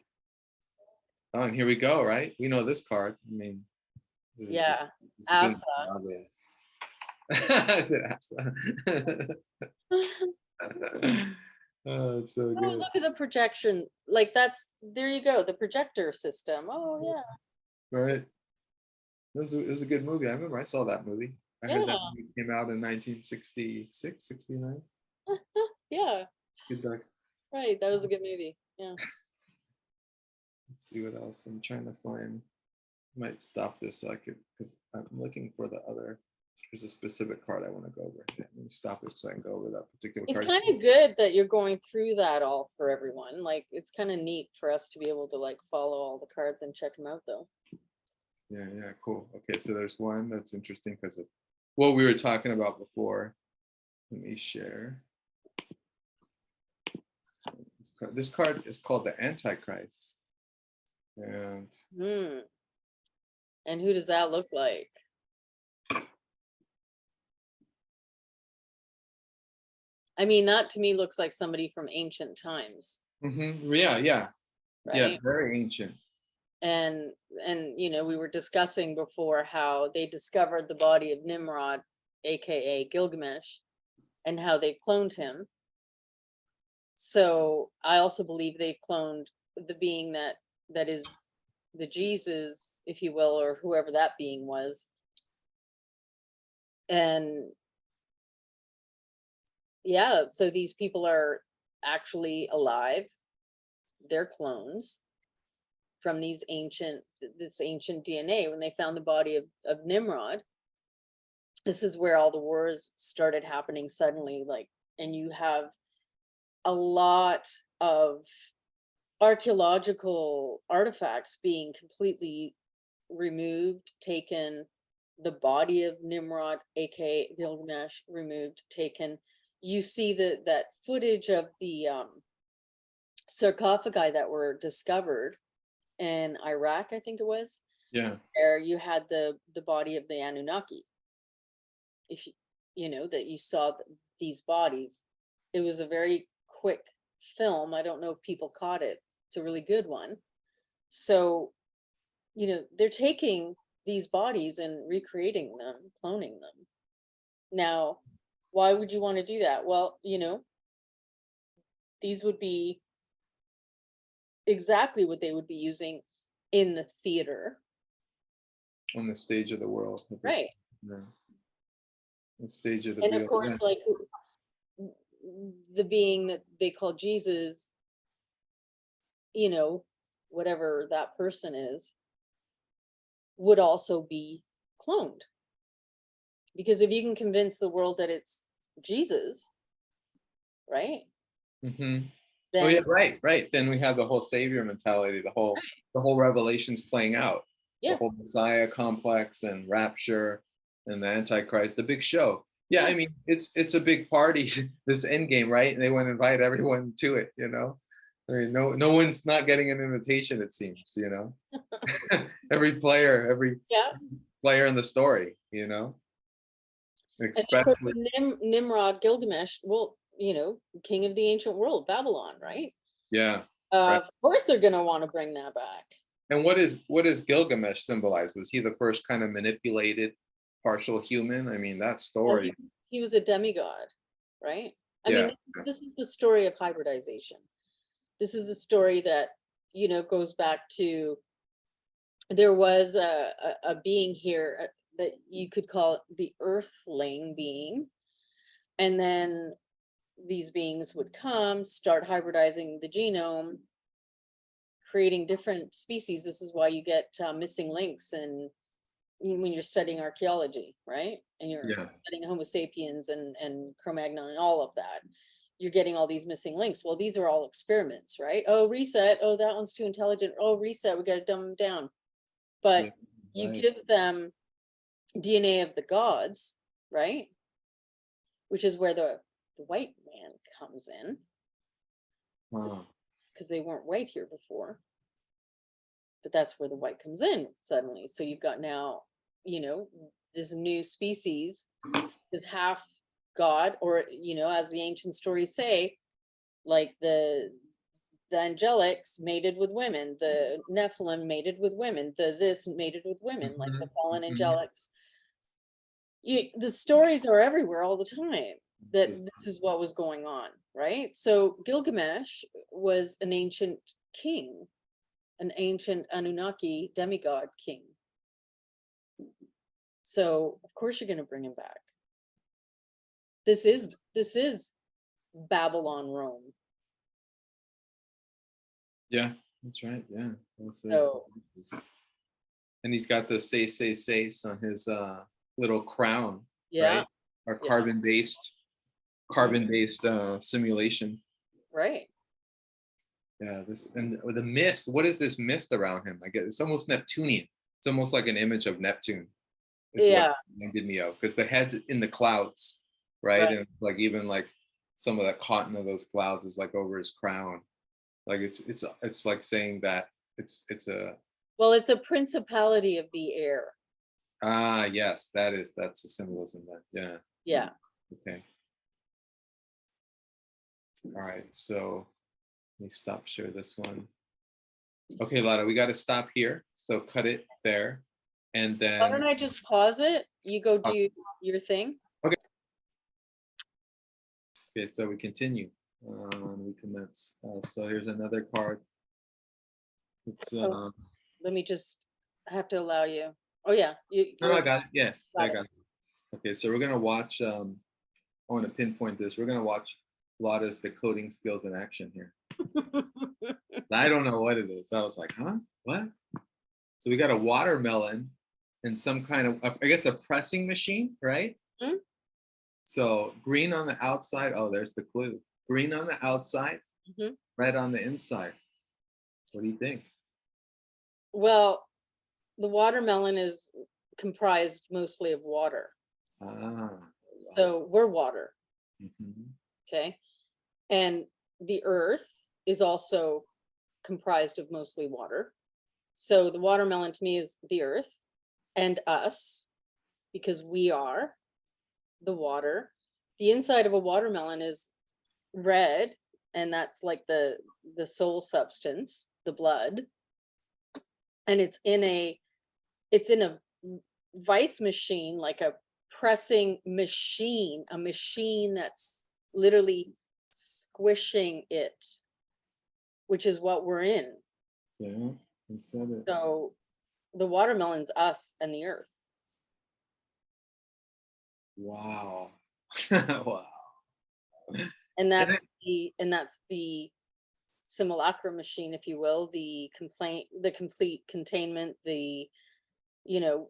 Oh, and here we go, right? We know this card. I mean, this is just Asa. I said Asa. Oh, it's so good. Look at the projection. Like there you go, the projector system. Oh yeah. Right. It was a good movie. I remember I saw that movie. I heard that movie came out in 1966, 69. Yeah. Good doc. Right. That was a good movie. Yeah. Let's see what else. I'm trying to find. I might stop this so I could, because I'm looking for the other. There's a specific card I want to go over. Let me stop it so I can go over that particular card. It's kind of good that you're going through that all for everyone. Like, it's kind of neat for us to be able to like follow all the cards and check them out though. Yeah, cool. Okay, so there's one that's interesting because of what we were talking about before. Let me share. This card is called the Antichrist. And who does that look like? I mean, that to me looks like somebody from ancient times. Yeah. Right? Yeah, very ancient. And we were discussing before how they discovered the body of Nimrod, aka Gilgamesh, and how they cloned him. So I also believe they've cloned the being that is the Jesus, if you will, or whoever that being was. And yeah, so these people are actually alive. They're clones from this ancient DNA. When they found the body of Nimrod, this is where all the wars started happening suddenly, and you have a lot of archaeological artifacts being completely removed, taken, the body of Nimrod, aka Gilgamesh, removed, taken. You see that footage of the sarcophagi that were discovered in Iraq, I think it was. Yeah. Where you had the body of the Anunnaki. If that you saw these bodies, it was a very quick film. I don't know if people caught it. It's a really good one. So, they're taking these bodies and recreating them, cloning them. Now, why would you want to do that? Well, these would be exactly what they would be using in the theater. On the stage of the world. Right. Yeah. The stage of the and of course, like the being that they call Jesus, whatever that person is, would also be cloned. Because if you can convince the world that it's Jesus, right? Then, oh yeah, right. Then we have the whole savior mentality, the whole Revelations playing out. Yeah. The whole Messiah complex and rapture and the Antichrist, the big show. Yeah, I mean, it's a big party, this end game, right? And they want to invite everyone to it, I mean, no one's not getting an invitation, it seems, every player in the story, especially Nimrod, Gilgamesh, well, king of the ancient world, Babylon, right? Yeah. Of course they're going to want to bring that back. And what is Gilgamesh symbolize? Was he the first kind of manipulated partial human? I mean, that Well, story. he was a demigod, right? I Yeah. mean, this is the story of hybridization. This is a story that, you know, goes back to, there was a being here that you could call the earthling being. And then these beings would come, start hybridizing the genome, creating different species. This is why you get missing links and when you're studying archaeology, right? And you're Yeah. studying Homo sapiens and Cro-Magnon and all of that, you're getting all these missing links. Well, these are all experiments, right? Oh, reset. Oh, that one's too intelligent. Oh, reset. We got to dumb them down. But Yeah, you right. give them DNA of the gods, right? Which is where the white man comes in, Wow. because they weren't white here before. But that's where the white comes in suddenly. So you've got now, you know, this new species is half God, or, you know, as the ancient stories say, like the angelics mated with women, the Nephilim mated with women, the this mated with women, like the fallen angelics. The stories are everywhere all the time that this is what was going on, right? So Gilgamesh was an ancient king, an ancient Anunnaki demigod king. So of course you're going to bring him back. This is Babylon, Rome. Yeah, that's right. Yeah. That's it. So And he's got the say on his little crown, yeah, right? Our yeah. carbon-based simulation. Right. Yeah, this and the mist. What is this mist around him? I guess it's almost Neptunian. It's almost like an image of Neptune. Is Yeah. what reminded me of, because the head's in the clouds, right? Right. And like even like some of that cotton of those clouds is like over his crown. Like it's like saying that it's a Well, it's a principality of the air. yes, that's the symbolism then. Yeah. Yeah. Okay. All right. So let me stop share this one. Okay, Lada, we got to stop here. So cut it there. And Why don't then, I just pause it? You go do your thing. okay, so we continue. We commence. So here's another card. It's, Oh, let me just, I have to allow you. Oh yeah, no, I got it. Yeah, got I got it. Okay, so we're going to watch, I want to pinpoint this. We're going to watch Lada's decoding skills in action here. I don't know what it is. I was like, huh? What? So we got a watermelon and some kind of, I guess, a pressing machine, right? Hmm? So green on the outside. Oh, there's the clue. Green on the outside, red on the inside. What do you think? Well, the watermelon is comprised mostly of water. Ah, So we're water. mhm. Okay. And the earth is also comprised of mostly water. So the watermelon to me is the earth and us, because we are the water. The inside of a watermelon is red, and that's like the soul substance, the blood. And it's in a vice machine, like a pressing machine, a machine that's literally squishing it, which is what we're in. Yeah, you said it. So the watermelon's us and the earth. Wow. Wow. And that's the simulacra machine, if you will, the complete containment, the, you know,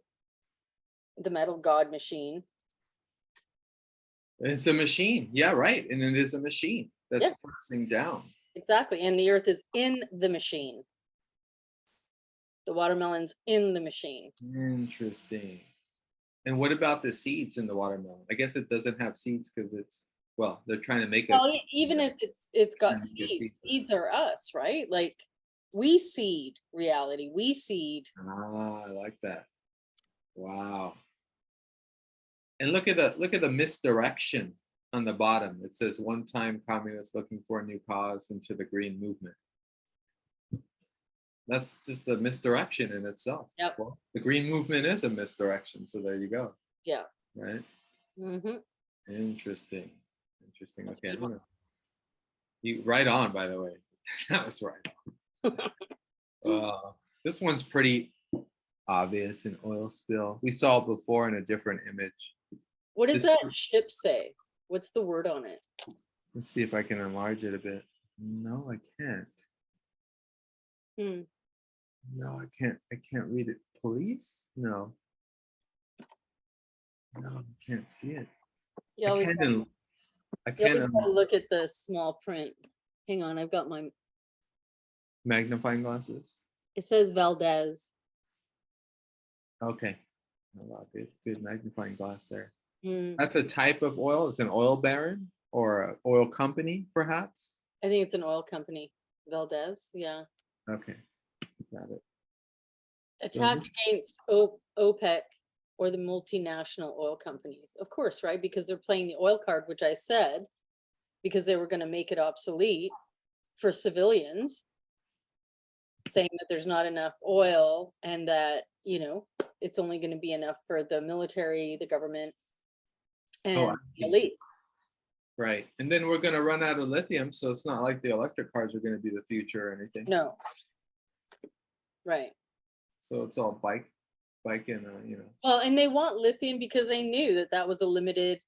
the metal god machine. It's a machine. Yeah, right. And it is a machine that's pressing down. Exactly. And the earth is in the machine. The watermelon's in the machine. Interesting. And what about the seeds in the watermelon? I guess it doesn't have seeds because it's, well, they're trying to make us. Well, even if it's got seeds are us, right? Like we seed reality. We seed. Ah, I like that. Wow. And look at the misdirection on the bottom. It says one-time communist looking for a new cause into the green movement. That's just a misdirection in itself. Yep. Well, the green movement is a misdirection, so there you go. Yeah. Right. Mm-hmm. Interesting. Interesting. That's Okay, good I'm gonna. You right on, by the way. That was right on. This one's pretty obvious, an oil spill. We saw it before in a different image. What does This- that ship say? What's the word on it? Let's see if I can enlarge it a bit. No, I can't. Hmm. No, I can't read it. Police? No. No, I can't see it. You I always can't. gotta, I you always can't. gotta look at the small print. Hang on, I've got my. Magnifying glasses. It says Valdez. Okay. Oh, wow, good magnifying glass there. Hmm. That's a type of oil. It's an oil baron or an oil company, perhaps. I think it's an oil company. Valdez, yeah. Okay, got it. Attack against OPEC or the multinational oil companies. Of course, right? Because they're playing the oil card, which I said, because they were going to make it obsolete for civilians, saying that there's not enough oil and that, you know, it's only going to be enough for the military, the government, and I the see. elite. Right, and then we're going to run out of lithium, so it's not like the electric cars are going to be the future or anything. No. Right. So it's all bike and you know. Well, and they want lithium because they knew that that was a limited,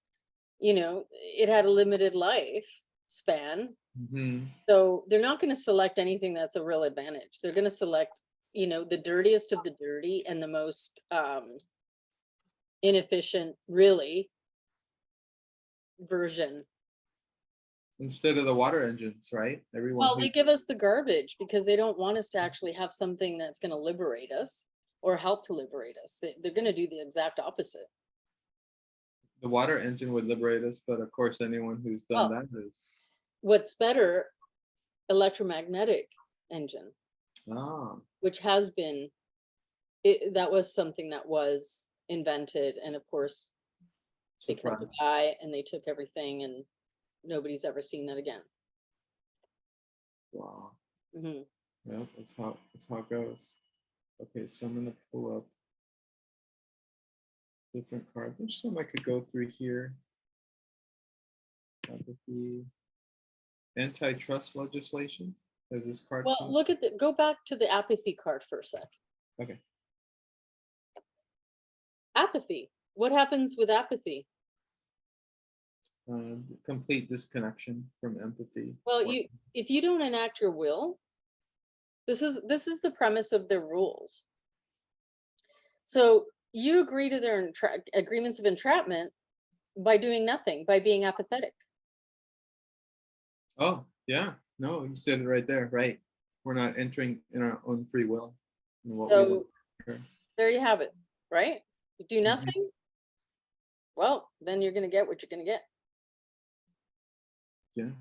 you know, it had a limited life span. Mm-hmm. So they're not going to select anything that's a real advantage. They're going to select, you know, the dirtiest of the dirty and the most inefficient, really, version. Instead of the water engines, right? Everyone. Well, they give us the garbage because they don't want us to actually have something that's going to liberate us or help to liberate us. They're going to do the exact opposite. The water engine would liberate us, but of course, anyone who's done that is. What's better, electromagnetic engine, which has been, that was something that was invented. And of course, they killed the guy and they took everything and nobody's ever seen that again. Wow. Mm-hmm. Yeah, that's how it goes. Okay, so I'm gonna pull up different cards. There's some I could go through here. Apathy. Antitrust legislation. Has this card? Well, look at go back to the apathy card for a sec. Okay. Apathy. What happens with apathy? Complete disconnection from empathy. Well, if you don't enact your will, this is the premise of their rules. So you agree to their agreements of entrapment by doing nothing, by being apathetic. Oh, yeah. No, you said it right there. Right. We're not entering in our own free will. So there you have it, right? You do nothing. Well, then you're going to get what you're going to get. Yeah.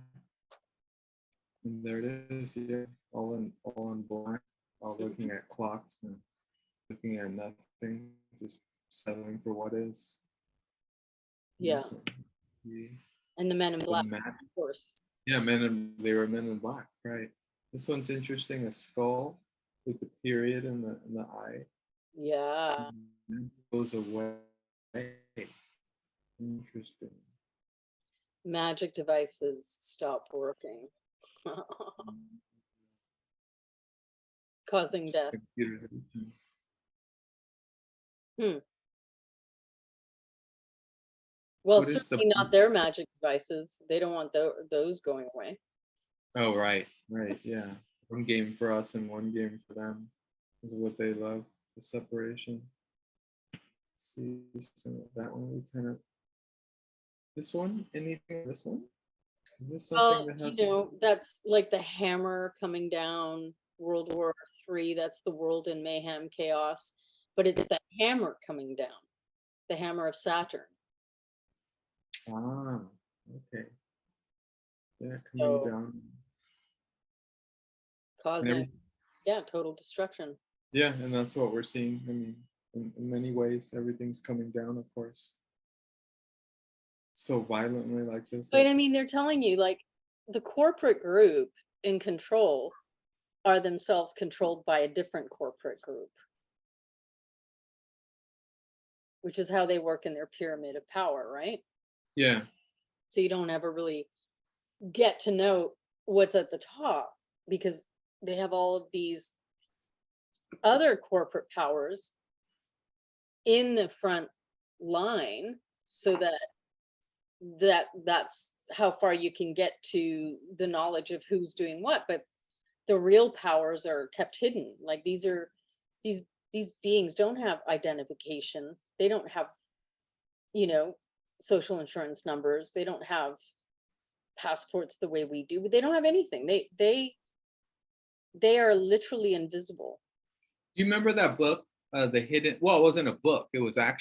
And there it is. Yeah. All in black. All looking at clocks and looking at nothing. Just settling for what is. Yeah. And the men in black, of course. Yeah, they were men in black, right? This one's interesting, a skull with the period in the eye. Yeah. And it goes away. Interesting. Magic devices stop working. Causing death. Well, certainly not their magic devices. They don't want those going away. Oh, right, yeah. One game for us and one game for them is what they love, the separation. Let's see some of that one. We kind of, this one, anything, this one? Is this something that has, you know, that's like the hammer coming down, World War III. That's the world in mayhem, chaos. But it's the hammer coming down, the hammer of Saturn. Ah, okay. Yeah, coming down. Causing, total destruction. Yeah, and that's what we're seeing. I mean, in many ways, everything's coming down, of course. So violently like this. But I mean, they're telling you, like, the corporate group in control are themselves controlled by a different corporate group, which is how they work in their pyramid of power, right? Yeah. So you don't ever really get to know what's at the top because they have all of these other corporate powers in the front line, so that's how far you can get to the knowledge of who's doing what. But the real powers are kept hidden. Like these beings don't have identification. They don't have, social insurance numbers. They don't have passports the way we do, but they don't have anything. They are literally invisible. Do you remember that book, The Hidden? Well, it wasn't a book. It was some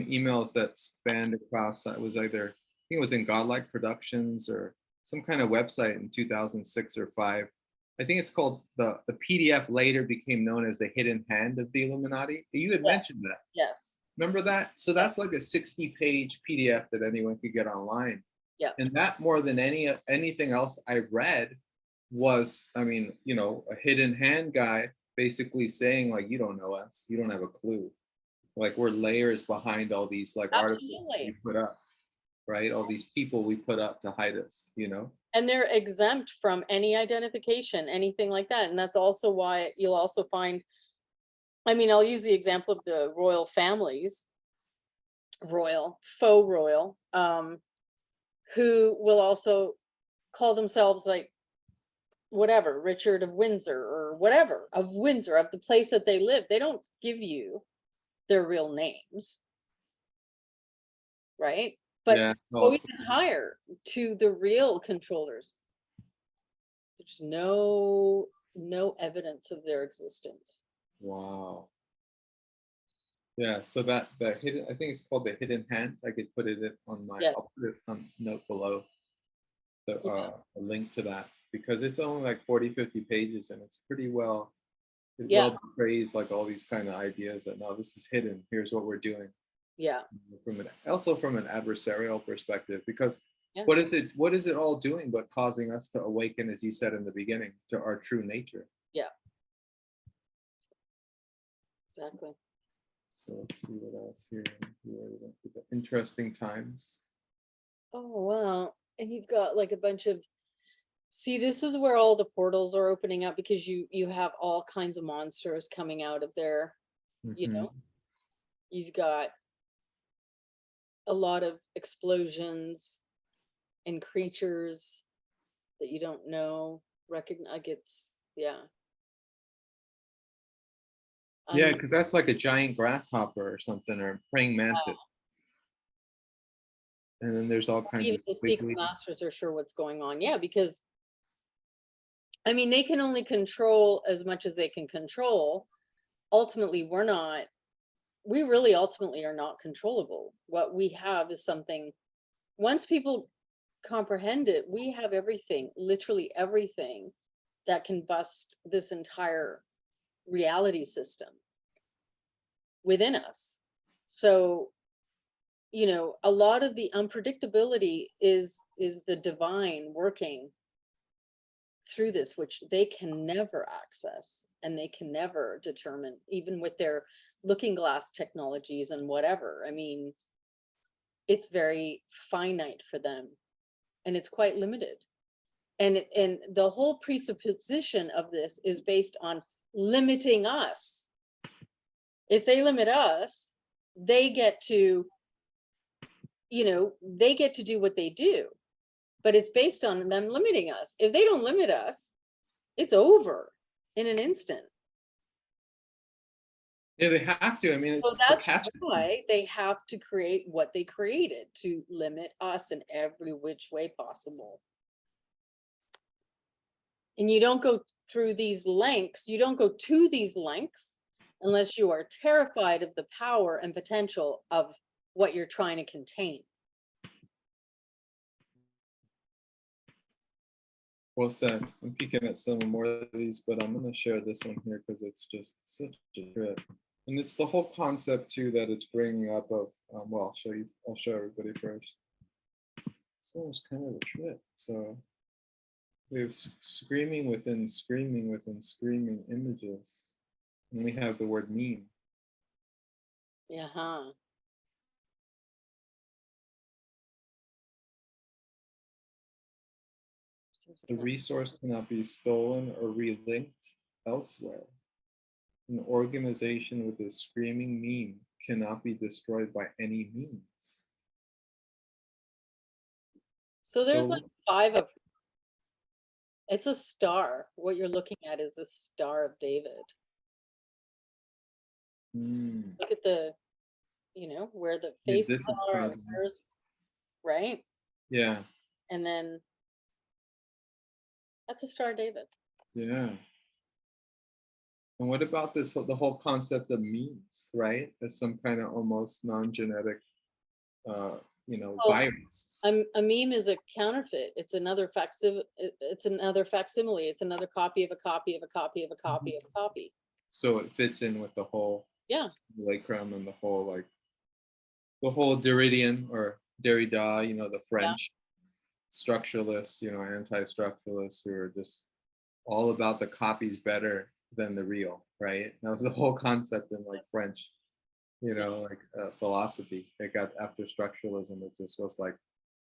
emails that spanned across. It was either, I think it was in Godlike Productions or some kind of website in 2006 or 5. I think it's called the PDF later became known as The Hidden Hand of the Illuminati. You had mentioned that. Yes. Remember that? So that's like a 60-page PDF that anyone could get online. Yeah. And that, more than anything else I read, was, I mean, a hidden hand guy basically saying, like, you don't know us, you don't have a clue. Like, we're layers behind all these like articles we put up, right? All these people we put up to hide us, And they're exempt from any identification, anything like that. And that's also why you'll also find, I'll use the example of the royal families, faux royal, who will also call themselves like whatever, Richard of Windsor or whatever, of Windsor, of the place that they live. They don't give you their real names, right? But Yeah. go even higher to the real controllers. There's no evidence of their existence. Wow. Yeah, so that hidden, I think it's called The Hidden Hand. I could put it on my, I'll put it on note below, a link to that, because it's only like 40-50 pages and it's pretty well praised, like all these kind of ideas that, no, this is hidden, here's what we're doing. Yeah. Also from an adversarial perspective, because what is it all doing but causing us to awaken, as you said in the beginning, to our true nature? Yeah. Exactly. So let's see what else here. Interesting times. Oh, wow. And you've got like a bunch of, see, this is where all the portals are opening up, because you have all kinds of monsters coming out of there. You've got a lot of explosions and creatures that you don't know, recognize. Yeah, because that's like a giant grasshopper or something, or a praying mantis. And then there's all kinds of the secret masters are sure what's going on. Yeah, because they can only control as much as they can control. Ultimately, we really ultimately are not controllable. What we have is something, once people comprehend it, we have everything, literally everything, that can bust this entire reality system within us. So, a lot of the unpredictability is the divine working through this, which they can never access and they can never determine, even with their looking glass technologies and whatever. It's very finite for them, and it's quite limited. And the whole presupposition of this is based on limiting us. If they limit us, they get to do what they do, but it's based on them limiting us. If they don't limit us, it's over in an instant. Yeah, they have to. So that's why they have to create what they created, to limit us in every which way possible. And you don't go through these lengths, you don't go to these lengths unless you are terrified of the power and potential of what you're trying to contain. Well said. I'm peeking at some more of these, but I'm going to share this one here because it's just such a trip. And it's the whole concept too that it's bringing up of, well, I'll show everybody first. So it's kind of a trip. So We have screaming within screaming within screaming images. And we have the word meme. Yeah. Huh. The resource cannot be stolen or relinked elsewhere. An organization with a screaming meme cannot be destroyed by any means. So there's So like 5 of, it's a star. What you're looking at is the Star of David. Look at the, where the yeah, faces this is are, and causing, where's, right? yeah, And then that's the Star of David. yeah. And what about this, the whole concept of memes, right? As some kind of almost non-genetic, Well, virus. a meme is a counterfeit. It's another facsimile. It's another facsimile. It's another copy of a copy of a copy of a copy of a copy. So it fits in with the whole Yeah. simulacrum and the whole Derridian or Derrida, the French structuralists, anti-structuralists who are just all about the copies better than the real, right? That was the whole concept in like French, philosophy. It got after structuralism. It just was like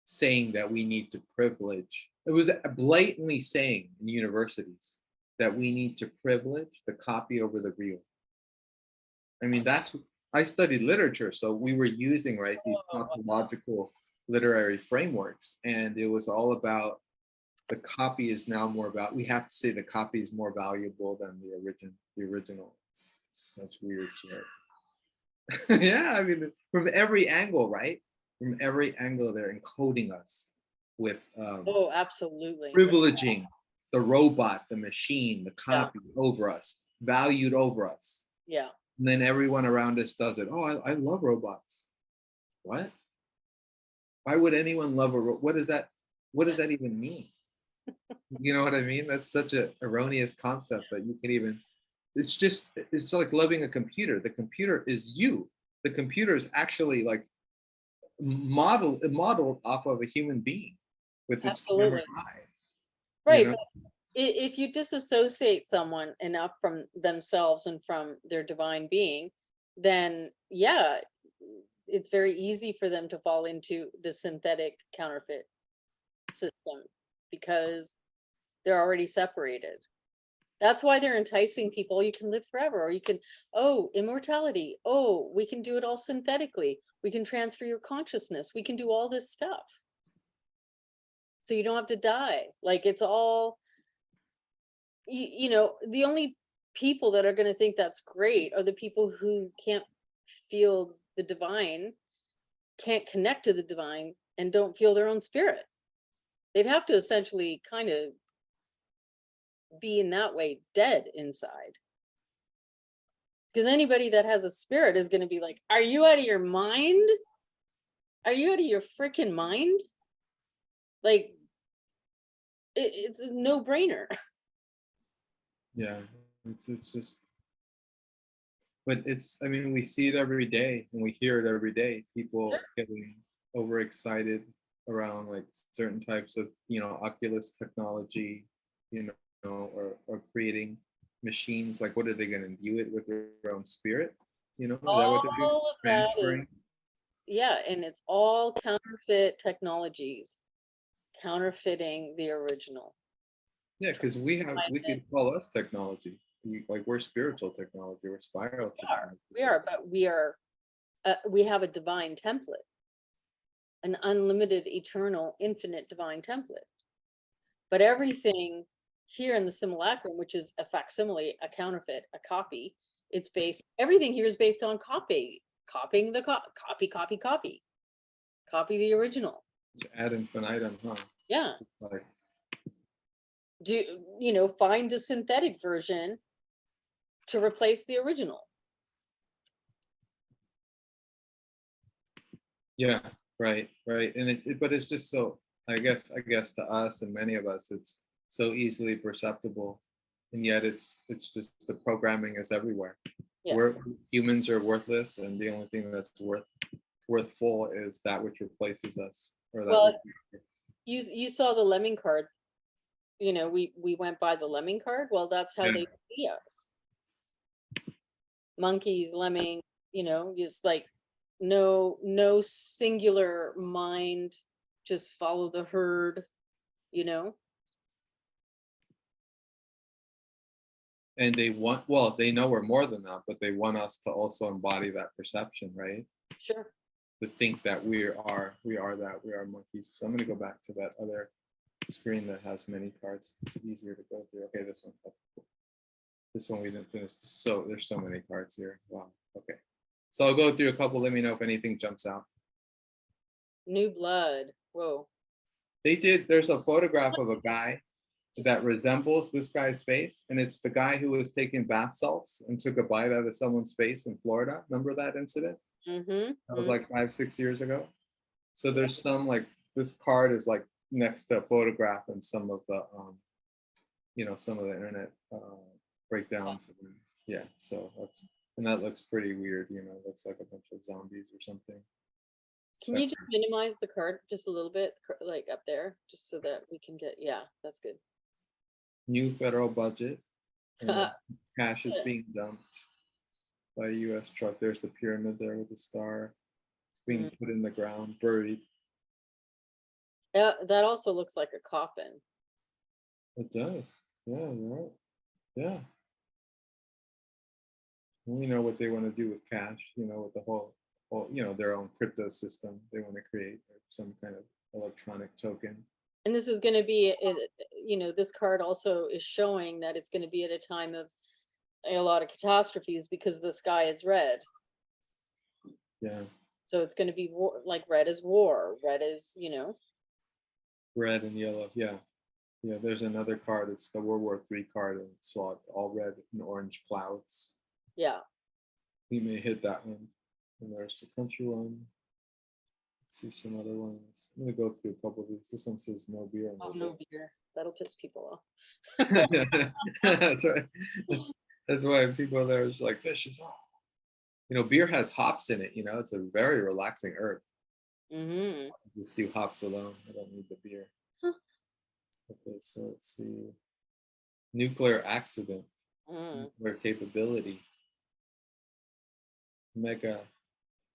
saying that we need to privilege. It was blatantly saying in universities that we need to privilege the copy over the real. I mean, I studied literature, so we were using, right, these tautological literary frameworks, and it was all about the copy is now more about, we have to say the copy is more valuable than the original. It's such weird shit. Yeah, I mean, from every angle, right? From every angle, they're encoding us with Absolutely. privileging the robot, the machine, the copy over us, valued over us. Yeah. And then everyone around us does it. Oh, I love robots. What? Why would anyone love a robot? What does that even mean? You know what I mean? That's such an erroneous concept that you can even, it's like loving a computer. The computer is you. The computer is actually like modeled off of a human being with its camera eye. Right. But if you disassociate someone enough from themselves and from their divine being, then yeah, it's very easy for them to fall into the synthetic counterfeit system because they're already separated. That's why they're enticing people. You can live forever, or you can, immortality. Oh, we can do it all synthetically. We can transfer your consciousness. We can do all this stuff. So you don't have to die. Like it's all, the only people that are going to think that's great are the people who can't feel the divine, can't connect to the divine, and don't feel their own spirit. They'd have to essentially kind of be in that way dead inside. Because anybody that has a spirit is going to be like, are you out of your mind? Are you out of your freaking mind? Like, it's a no-brainer. Yeah, it's just, but I mean, we see it every day and we hear it every day. People getting overexcited around like certain types of, Oculus technology, or creating machines. Like, what are they going to imbue it with their own spirit? Is that what they're doing? All of that is, yeah, and it's all counterfeit technologies, counterfeiting the original. Yeah, because we could call us technology. Like we're spiritual technology, we're spiral technology. We are, but we have a divine template, an unlimited, eternal, infinite divine template. But everything here in the simulacrum, which is a facsimile, a counterfeit, a copy, everything here is based on copying the copy the original. It's ad infinitum, huh? Yeah. Like, find the synthetic version to replace the original. yeah, right. And but it's just so, I guess to us and many of us, it's so easily perceptible, and yet it's just the programming is everywhere. Yeah. Humans are worthless, and the only thing that's worthful is that which replaces us, or that. Well, you saw the lemming card you know, we went by the lemming card. Well, that's how Yeah. they see us. Monkeys, lemming, you know, just like no singular mind, just follow the herd, you know. And they want, well, they know we're more than that, but they want us to also embody that perception, right? Sure. To think that we are that, we are monkeys. So I'm going to go back to that other screen that has many cards. It's easier to go through. Okay, this one. This one we didn't finish. So there's so many cards here. Wow. Okay. So I'll go through a couple. Let me know if anything jumps out. New blood. Whoa. There's a photograph of a guy that resembles this guy's face, and it's the guy who was taking bath salts and took a bite out of someone's face in Florida. Remember that incident? Mm-hmm. That was like 5-6 years ago. So there's some, like, this card is like next to a photograph and some of the some of the internet breakdowns. Yeah, so that looks pretty weird. It looks like a bunch of zombies or something. Can you just minimize the card just a little bit, like up there, just so that we can get, yeah, that's good. New federal budget. Cash is being dumped by a U.S. truck. There's the pyramid there with the star. It's being put in the ground, buried. That also looks like a coffin. It does. Yeah, you're right. Yeah. We know what they want to do with cash, with the whole, their own crypto system. They want to create some kind of electronic token. And this is going to be, this card also is showing that it's going to be at a time of a lot of catastrophes because the sky is red. Yeah. So it's going to be like red is war. Red is, Red and yellow. Yeah. Yeah. There's another card. It's the World War III card, and it's all red and orange clouds. Yeah. We may hit that one. And there's the country one. Let's see some other ones. I'm going to go through a couple of these. This one says no beer. No beer. That'll piss people off. That's right. That's why people there is like, fish is off. Beer has hops in it. It's a very relaxing herb. Mm-hmm. Just do hops alone. I don't need the beer. Huh. Okay, so let's see. Nuclear accident. Nuclear capability. Mega.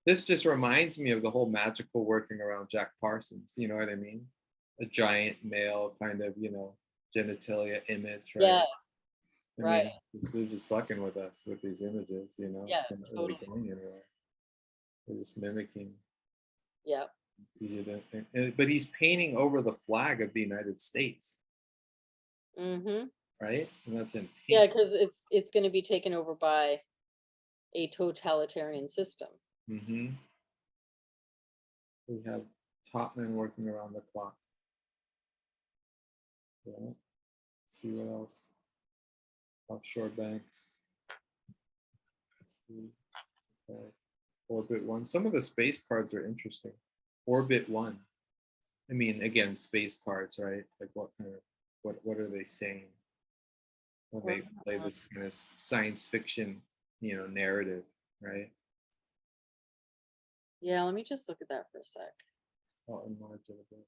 This just reminds me of the whole magical working around Jack Parsons. You know what I mean? A giant male kind of, genitalia image, right? Yes. Right. They're just fucking with us with these images, Yeah, it's not totally. really going anywhere. They're just mimicking. Yeah. But he's painting over the flag of the United States. Mm-hmm. Right? And that's in paint. Yeah, because it's going to be taken over by a totalitarian system. Mm-hmm. We have top men working around the clock. Yeah. Let's see what else. Offshore banks. Let's see. Okay. Orbit 1. Some of the space cards are interesting. Orbit 1. I mean, again, space cards, right? Like what are they saying when they play this kind of science fiction, narrative, right? Yeah, let me just look at that for a sec. I'll enlarge it a bit.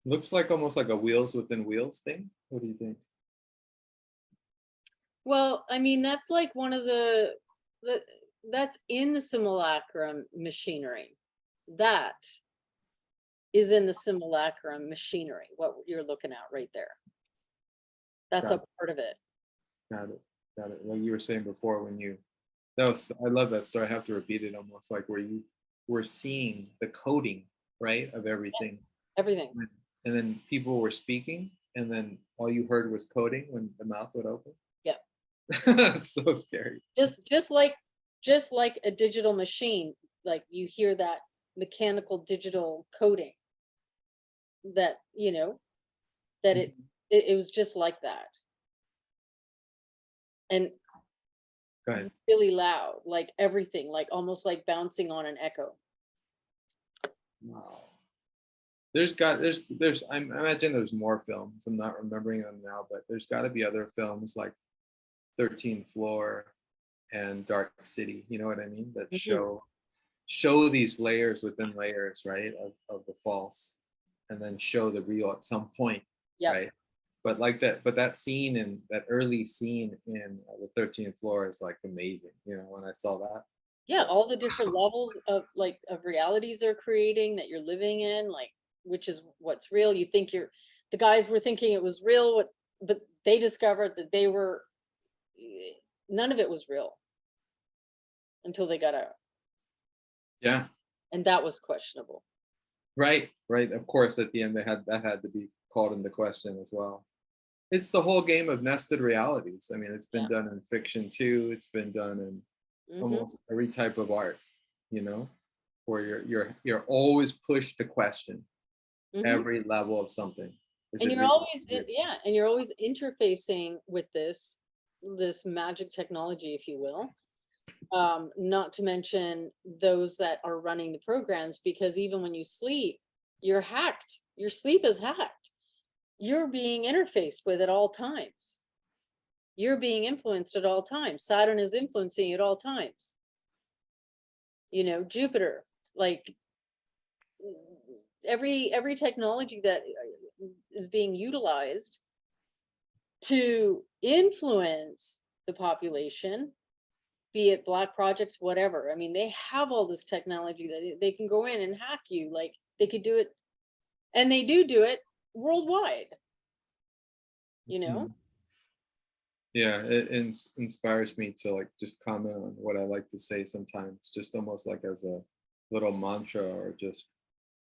Looks like almost like a wheels within wheels thing. What do you think? Well, I mean, that's like one of that's in the simulacrum machinery. That is in the simulacrum machinery, what you're looking at right there. That's a part of it. Got it. Like you were saying before, I love that story. I have to repeat it almost like where you were seeing the coding, right, of everything. Yes, everything. And then people were speaking, and then all you heard was coding when the mouth would open. Yeah. It's so scary. Just like a digital machine, like you hear that mechanical digital coding. That that it was just like that. And really loud, like everything, like almost like bouncing on an echo. Wow. I imagine there's more films. I'm not remembering them now, but there's got to be other films like 13th Floor and Dark City. You know what I mean? That show these layers within layers, right, of the false, and then show the real at some point, Yep. right? But like that, but that scene in that early scene in the 13th floor is like amazing. You know, when I saw that. Yeah, all the different levels of like of realities they're creating that you're living in, like which is what's real. You think the guys were thinking it was real, but they discovered that they were none of it was real until they got out. Yeah. And that was questionable. Right. Right. Of course, at the end, that had to be called into question as well. It's the whole game of nested realities. I mean, it's been done in fiction too. It's been done in almost every type of art, you know, where you're always pushed to question every level of something. And you're always and you're always interfacing with this magic technology, if you will. Not to mention those that are running the programs, because even when you sleep, you're hacked. Your sleep is hacked. You're being interfaced with at all times. You're being influenced at all times. Saturn is influencing you at all times. You know, Jupiter, like every technology that is being utilized to influence the population, be it black projects, whatever. I mean, they have all this technology that they can go in and hack you. Like they could do it, and they do it worldwide, you know? Yeah, it inspires me to like just comment on what I like to say sometimes, just almost like as a little mantra, or just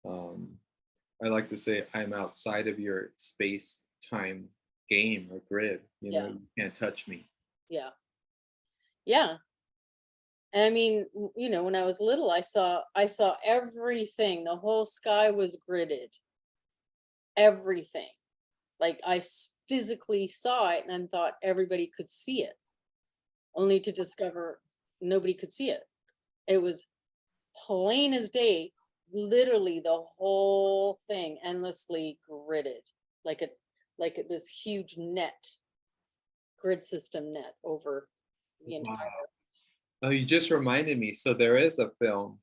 I like to say I'm outside of your space time game or grid. You know, you can't touch me. Yeah. Yeah. And I mean, you know, when I was little, I saw everything. The whole sky was gridded. Everything. Like I physically saw it and thought everybody could see it, only to discover nobody could see it. It was plain as day, literally the whole thing endlessly gridded, like this huge net, grid system net over the entire. Oh, you just reminded me. So there is a film.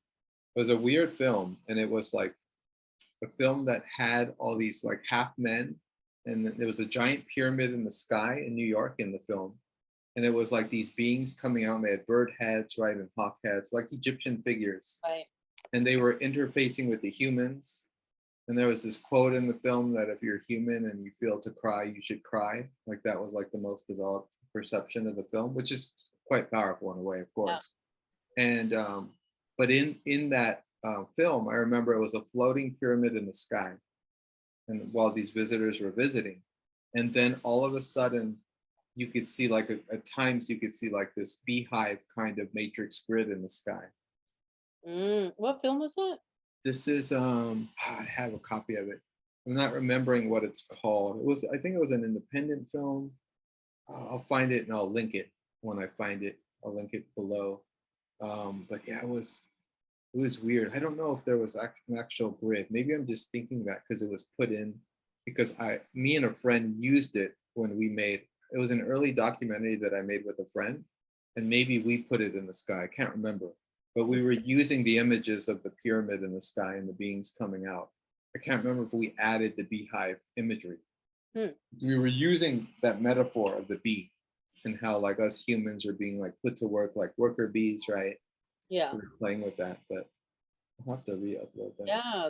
It was a weird film, and it was like a film that had all these like half men, and there was a giant pyramid in the sky in New York in the film, and it was like these beings coming out, and they had bird heads, right, and hawk heads, like Egyptian figures, Right. And they were interfacing with the humans. And there was this quote in the film that if you're human and you feel to cry, you should cry. Like that was like the most developed perception of the film, which is quite powerful in a way, of course. Yeah. And but in that film, I remember it was a floating pyramid in the sky, and while these visitors were visiting, and then all of a sudden, you could see like at times you could see like this beehive kind of matrix grid in the sky. What film was that? This is I have a copy of it. I'm not remembering what it's called. I think it was an independent film. I'll find it and I'll link it when I find it. I'll link it below. But yeah, it was weird. I don't know if there was an actual grid. Maybe I'm just thinking that because it was put in because me and a friend used it when we made. It was an early documentary that I made with a friend, and maybe we put it in the sky. I can't remember. But we were using the images of the pyramid in the sky and the beings coming out. I can't remember if we added the beehive imagery. We were using that metaphor of the bee and how like us humans are being like put to work like worker bees, right? Yeah. We were playing with that, but I'll have to re-upload that. Yeah,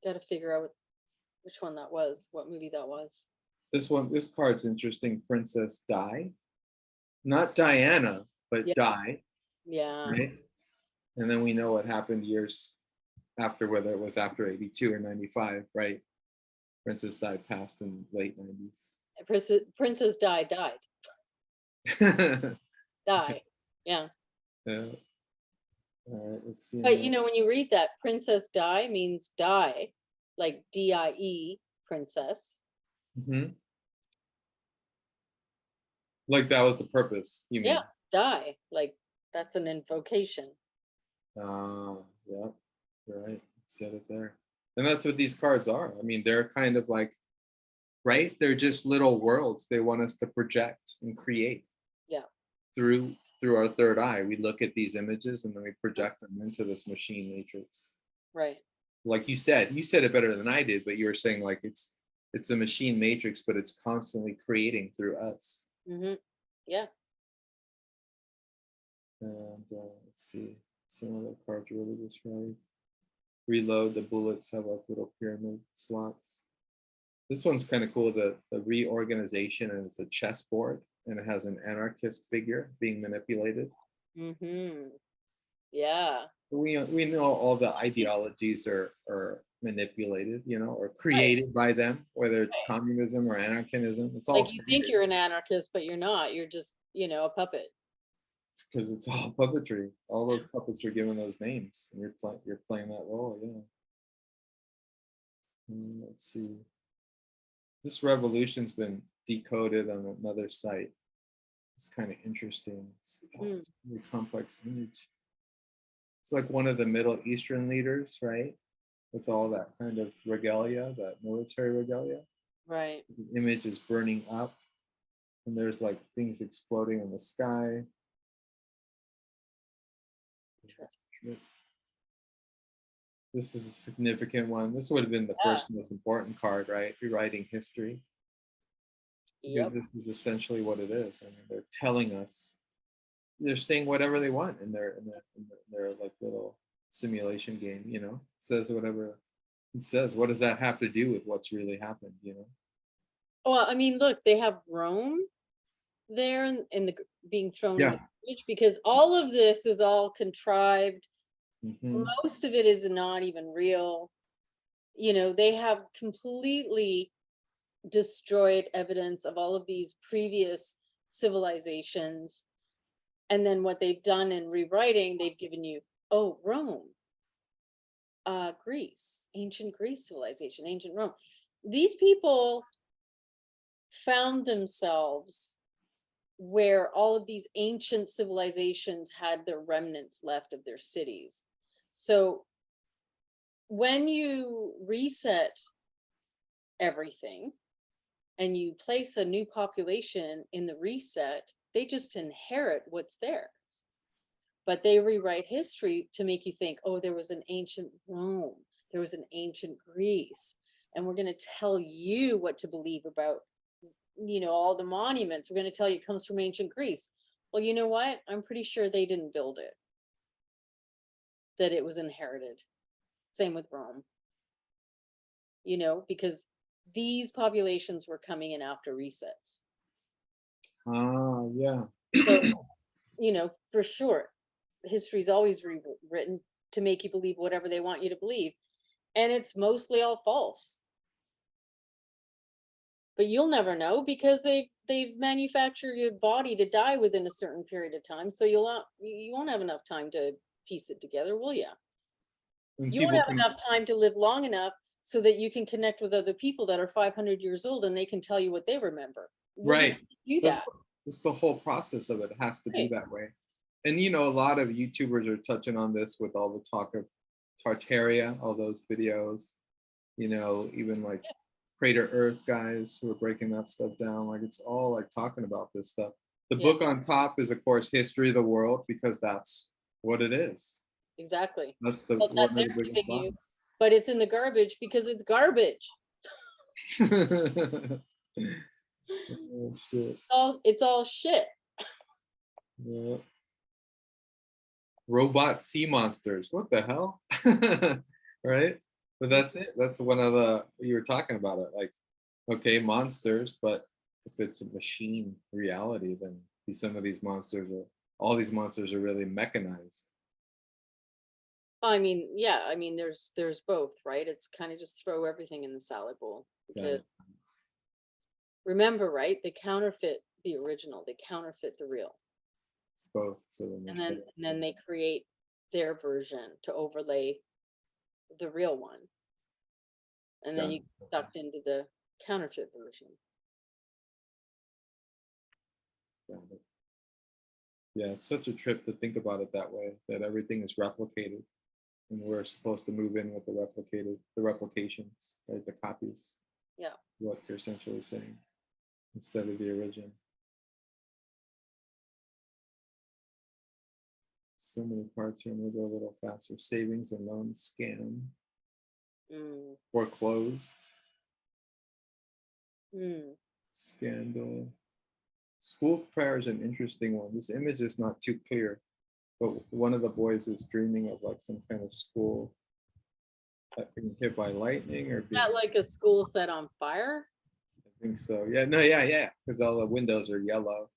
got to figure out which one that was, what movie that was. This card's interesting. Princess Di. Not Diana, but Di. Yeah. Right? And then we know what happened years after, whether it was after 82 or 95, right? Princess Di passed in late 90s. Princess Di died. Die. Yeah. Yeah. All right, let's see. But you know, when you read that, Princess Di means die, like D-I-E, princess. Like that was the purpose, you mean? Yeah, die. Like that's an invocation. Yeah, you're right. Said it there. And that's what these cards are. I mean, they're kind of like, right? They're just little worlds they want us to project and create. Yeah. Through our third eye, we look at these images and then we project them into this machine matrix. Right. like you said it better than I did, but you were saying like it's a machine matrix, but it's constantly creating through us. Yeah. And let's see, some of the cards really just right. Reload, the bullets have like little pyramid slots. This one's kind of cool, the reorganization, and it's a chessboard, and it has an anarchist figure being manipulated. Yeah. We know all the ideologies are manipulated, or created by them, whether it's communism or anarchism. It's all like you think you're an anarchist, but you're not. You're just, a puppet. because it's all puppetry. All those puppets are given those names, and you're playing that role. Yeah. Let's see. This revolution's been decoded on another site. It's kind of interesting. It's a really complex image. It's like one of the Middle Eastern leaders, right? With all that kind of regalia, that military regalia. Right. The image is burning up, and there's like things exploding in the sky. This is a significant one. This would have been the first most important card, right? Rewriting history. Because this is essentially what it is. I mean, they're telling us, they're saying whatever they want in their like little simulation game. It says whatever it says. What does that have to do with what's really happened? Well, I mean, look, they have Rome there in the being thrown in the garbage, because all of this is all contrived. Most of it is not even real. They have completely destroyed evidence of all of these previous civilizations. And then what they've done in rewriting, they've given you, Rome, Greece, ancient Greece civilization, ancient Rome. These people found themselves where all of these ancient civilizations had their remnants left of their cities. So when you reset everything and you place a new population in the reset, they just inherit what's theirs. But they rewrite history to make you think, there was an ancient Rome, there was an ancient Greece, and we're going to tell you what to believe about, all the monuments. We're going to tell you it comes from ancient Greece. Well, you know what? I'm pretty sure they didn't build it, that it was inherited. Same with Rome. Because these populations were coming in after resets. Yeah. So, for sure, history's always rewritten to make you believe whatever they want you to believe. And it's mostly all false. But you'll never know, because they've manufactured your body to die within a certain period of time. So you won't have enough time to piece it together, will you? You won't have enough time to live long enough so that you can connect with other people that are 500 years old and they can tell you what they remember. Right. Do that. That's the whole process of it. It has to be that way. And a lot of YouTubers are touching on this with all the talk of Tartaria, all those videos, even like Crater Earth guys who are breaking that stuff down. Like, it's all like talking about this stuff. The book on top is, of course, History of the World, because that's what it is. Exactly. That's one of the biggest lies. But it's in the garbage because it's garbage. Oh, shit. It's all shit. Yeah. Robot sea monsters. What the hell? Right? But that's it. That's one of you were talking about it. Like, okay, monsters, but if it's a machine reality, then some of these monsters all these monsters are really mechanized. I mean, yeah, there's both, right? It's kind of just throw everything in the salad bowl, because remember, right? They counterfeit the original, they counterfeit the real. It's both. So and then they create their version to overlay the real one. And then you get sucked into the counterfeit version. Yeah, it's such a trip to think about it that way, that everything is replicated. And we're supposed to move in with the replications, right? The copies. Yeah. What you're essentially saying, instead of the original. So many parts here. I'm gonna go a little faster. Savings and loans scam. Mm. Foreclosed. Mm. Scandal. School prayer is an interesting one. This image is not too clear, but one of the boys is dreaming of like some kind of school being hit by lightning or being. Is that like a school set on fire? I think so. Yeah. No. Yeah. Because all the windows are yellow.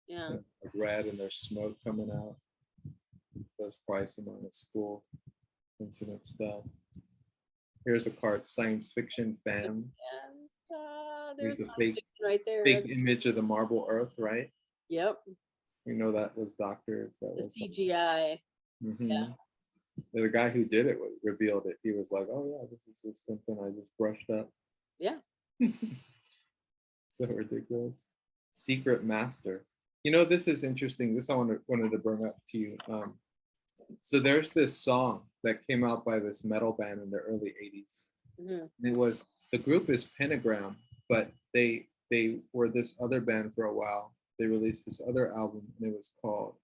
Yeah. Like red, and there's smoke coming out. That's probably some on the school incident stuff. Here's a card, science fiction fans. There's Here's the fake right there. fake image of the marble earth, right? Yep. We know that was doctored. That The was CGI. Yeah. The guy who did it revealed it. He was like, "Oh yeah, this is just something I just brushed up." Yeah. So ridiculous. Secret master. You know, this is interesting. This I wanted to bring up to you. So there's this song that came out by this metal band in the early 80s. Mm-hmm. It was, the group is Pentagram, but they were this other band for a while. They released this other album, and it was called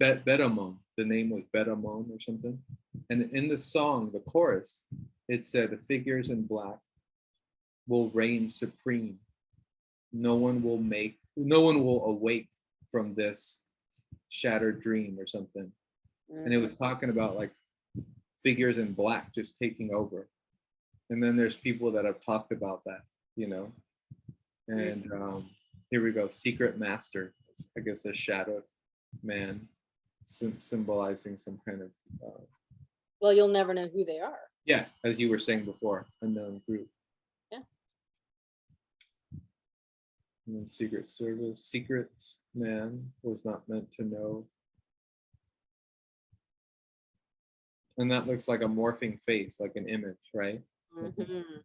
Betamon. The name was Betamon or something. And in the song, the chorus, it said, "The figures in black will reign supreme. No one will awake from this shattered dream," or something. And it was talking about like figures in black just taking over. And then there's people that have talked about that, you know. And here we go, secret master. I guess a shadowed man, symbolizing some kind of. Well, you'll never know who they are. Yeah, as you were saying before, unknown group. Yeah. And then Secret Service, secrets man was not meant to know. And that looks like a morphing face, like an image, right? Mm-hmm.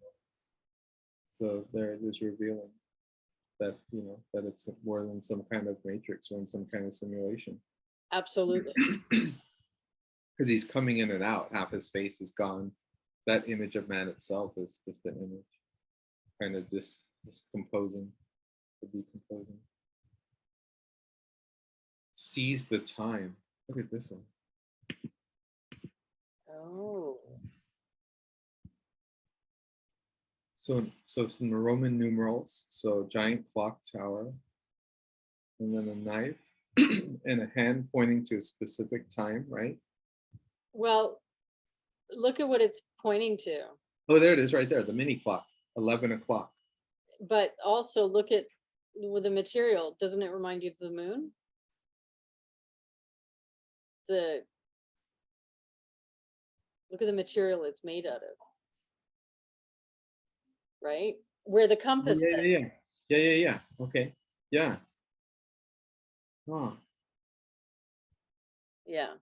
So there it is revealing that, you know, that it's more than some kind of matrix or in some kind of simulation. Absolutely. Because he's coming in and out, half his face is gone. That image of man itself is just an image, kind of decomposing. Seize the time. Look at this one. Oh. So some Roman numerals. So giant clock tower, and then a knife and a hand pointing to a specific time, right? Well, look at what it's pointing to. Oh, there it is, right there. The mini clock, 11 o'clock. But also look at with the material. Doesn't it remind you of the moon? Look at the material it's made out of. Right? Where the compass is. Yeah. Okay. Yeah. Huh. Yeah.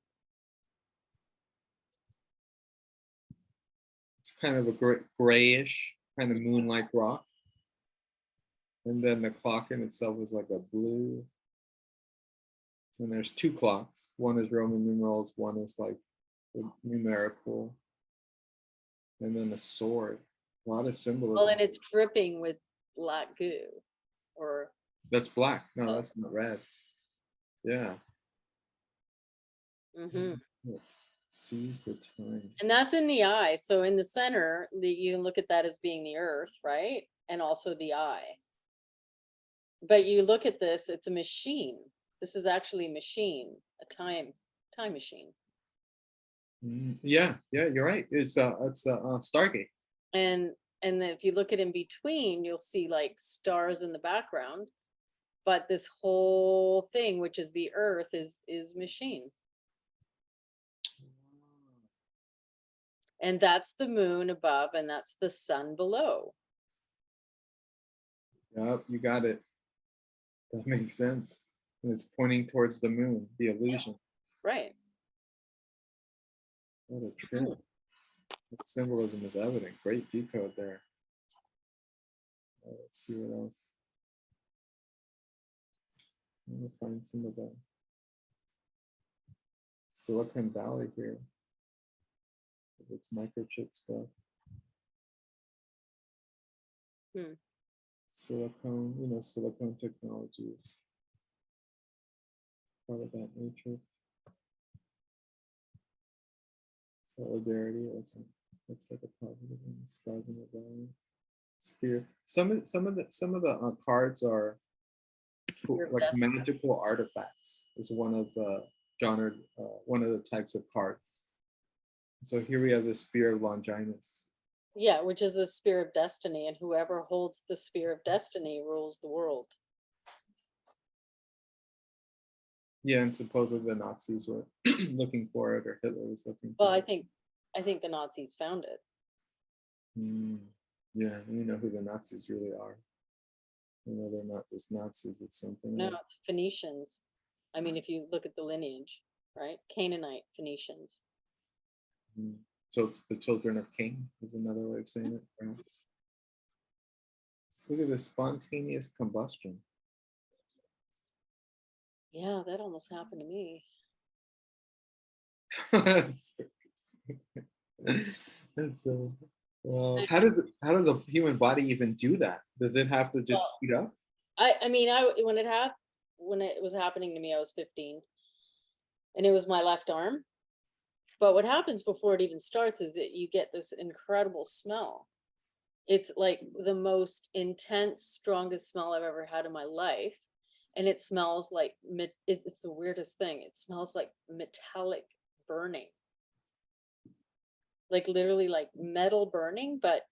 It's kind of a grayish, kind of moon-like rock. And then the clock in itself is like a blue. And there's two clocks. One is Roman numerals, one is like numerical. And then a sword. A lot of symbolism. Well, and it's dripping with black goo. Or that's black. No, that's not red. Yeah. Mm-hmm. Seize the time. And that's in the eye. So in the center, you can look at that as being the earth, right? And also the eye. But you look at this, it's a machine. This is actually a machine, a time machine. Yeah, you're right. It's a Stargate. And then if you look at in between, you'll see like stars in the background. But this whole thing, which is the earth, is machine. And that's the moon above, and that's the sun below. Yep, you got it. That makes sense. And it's pointing towards the moon, the illusion. Yeah. Right. What a trip. That symbolism is evident. Great decode there. Let's see what else. I'm going to find some of the Silicon Valley here. It's microchip stuff. Silicone, silicone technologies. Part of that matrix. Solidarity, that's Looks like a positive one. Spasm of violence. Spear. Some of the cards are like magical artifacts. Is one of the genre, one of the types of cards. So here we have the Spear of Longinus. Yeah, which is the spear of destiny, and whoever holds the spear of destiny rules the world. Yeah, and supposedly the Nazis were looking for it, or Hitler was looking for Well, it. I think the Nazis found it. Yeah, you know who the Nazis really are. You know, they're not just Nazis, it's something No, else. it's Phoenicians. I mean, if you look at the lineage, right? Canaanite Phoenicians. So the children of Cain is another way of saying it, perhaps. Let's look at the spontaneous combustion. Yeah, that almost happened to me. That's so. Well, how does a human body even do that? Does it have to just heat up? I mean, when it was happening to me, I was 15, and it was my left arm. But what happens before it even starts is that you get this incredible smell. It's like the most intense, strongest smell I've ever had in my life. And it smells like, it's the weirdest thing. It smells like metallic burning. Like literally like metal burning, but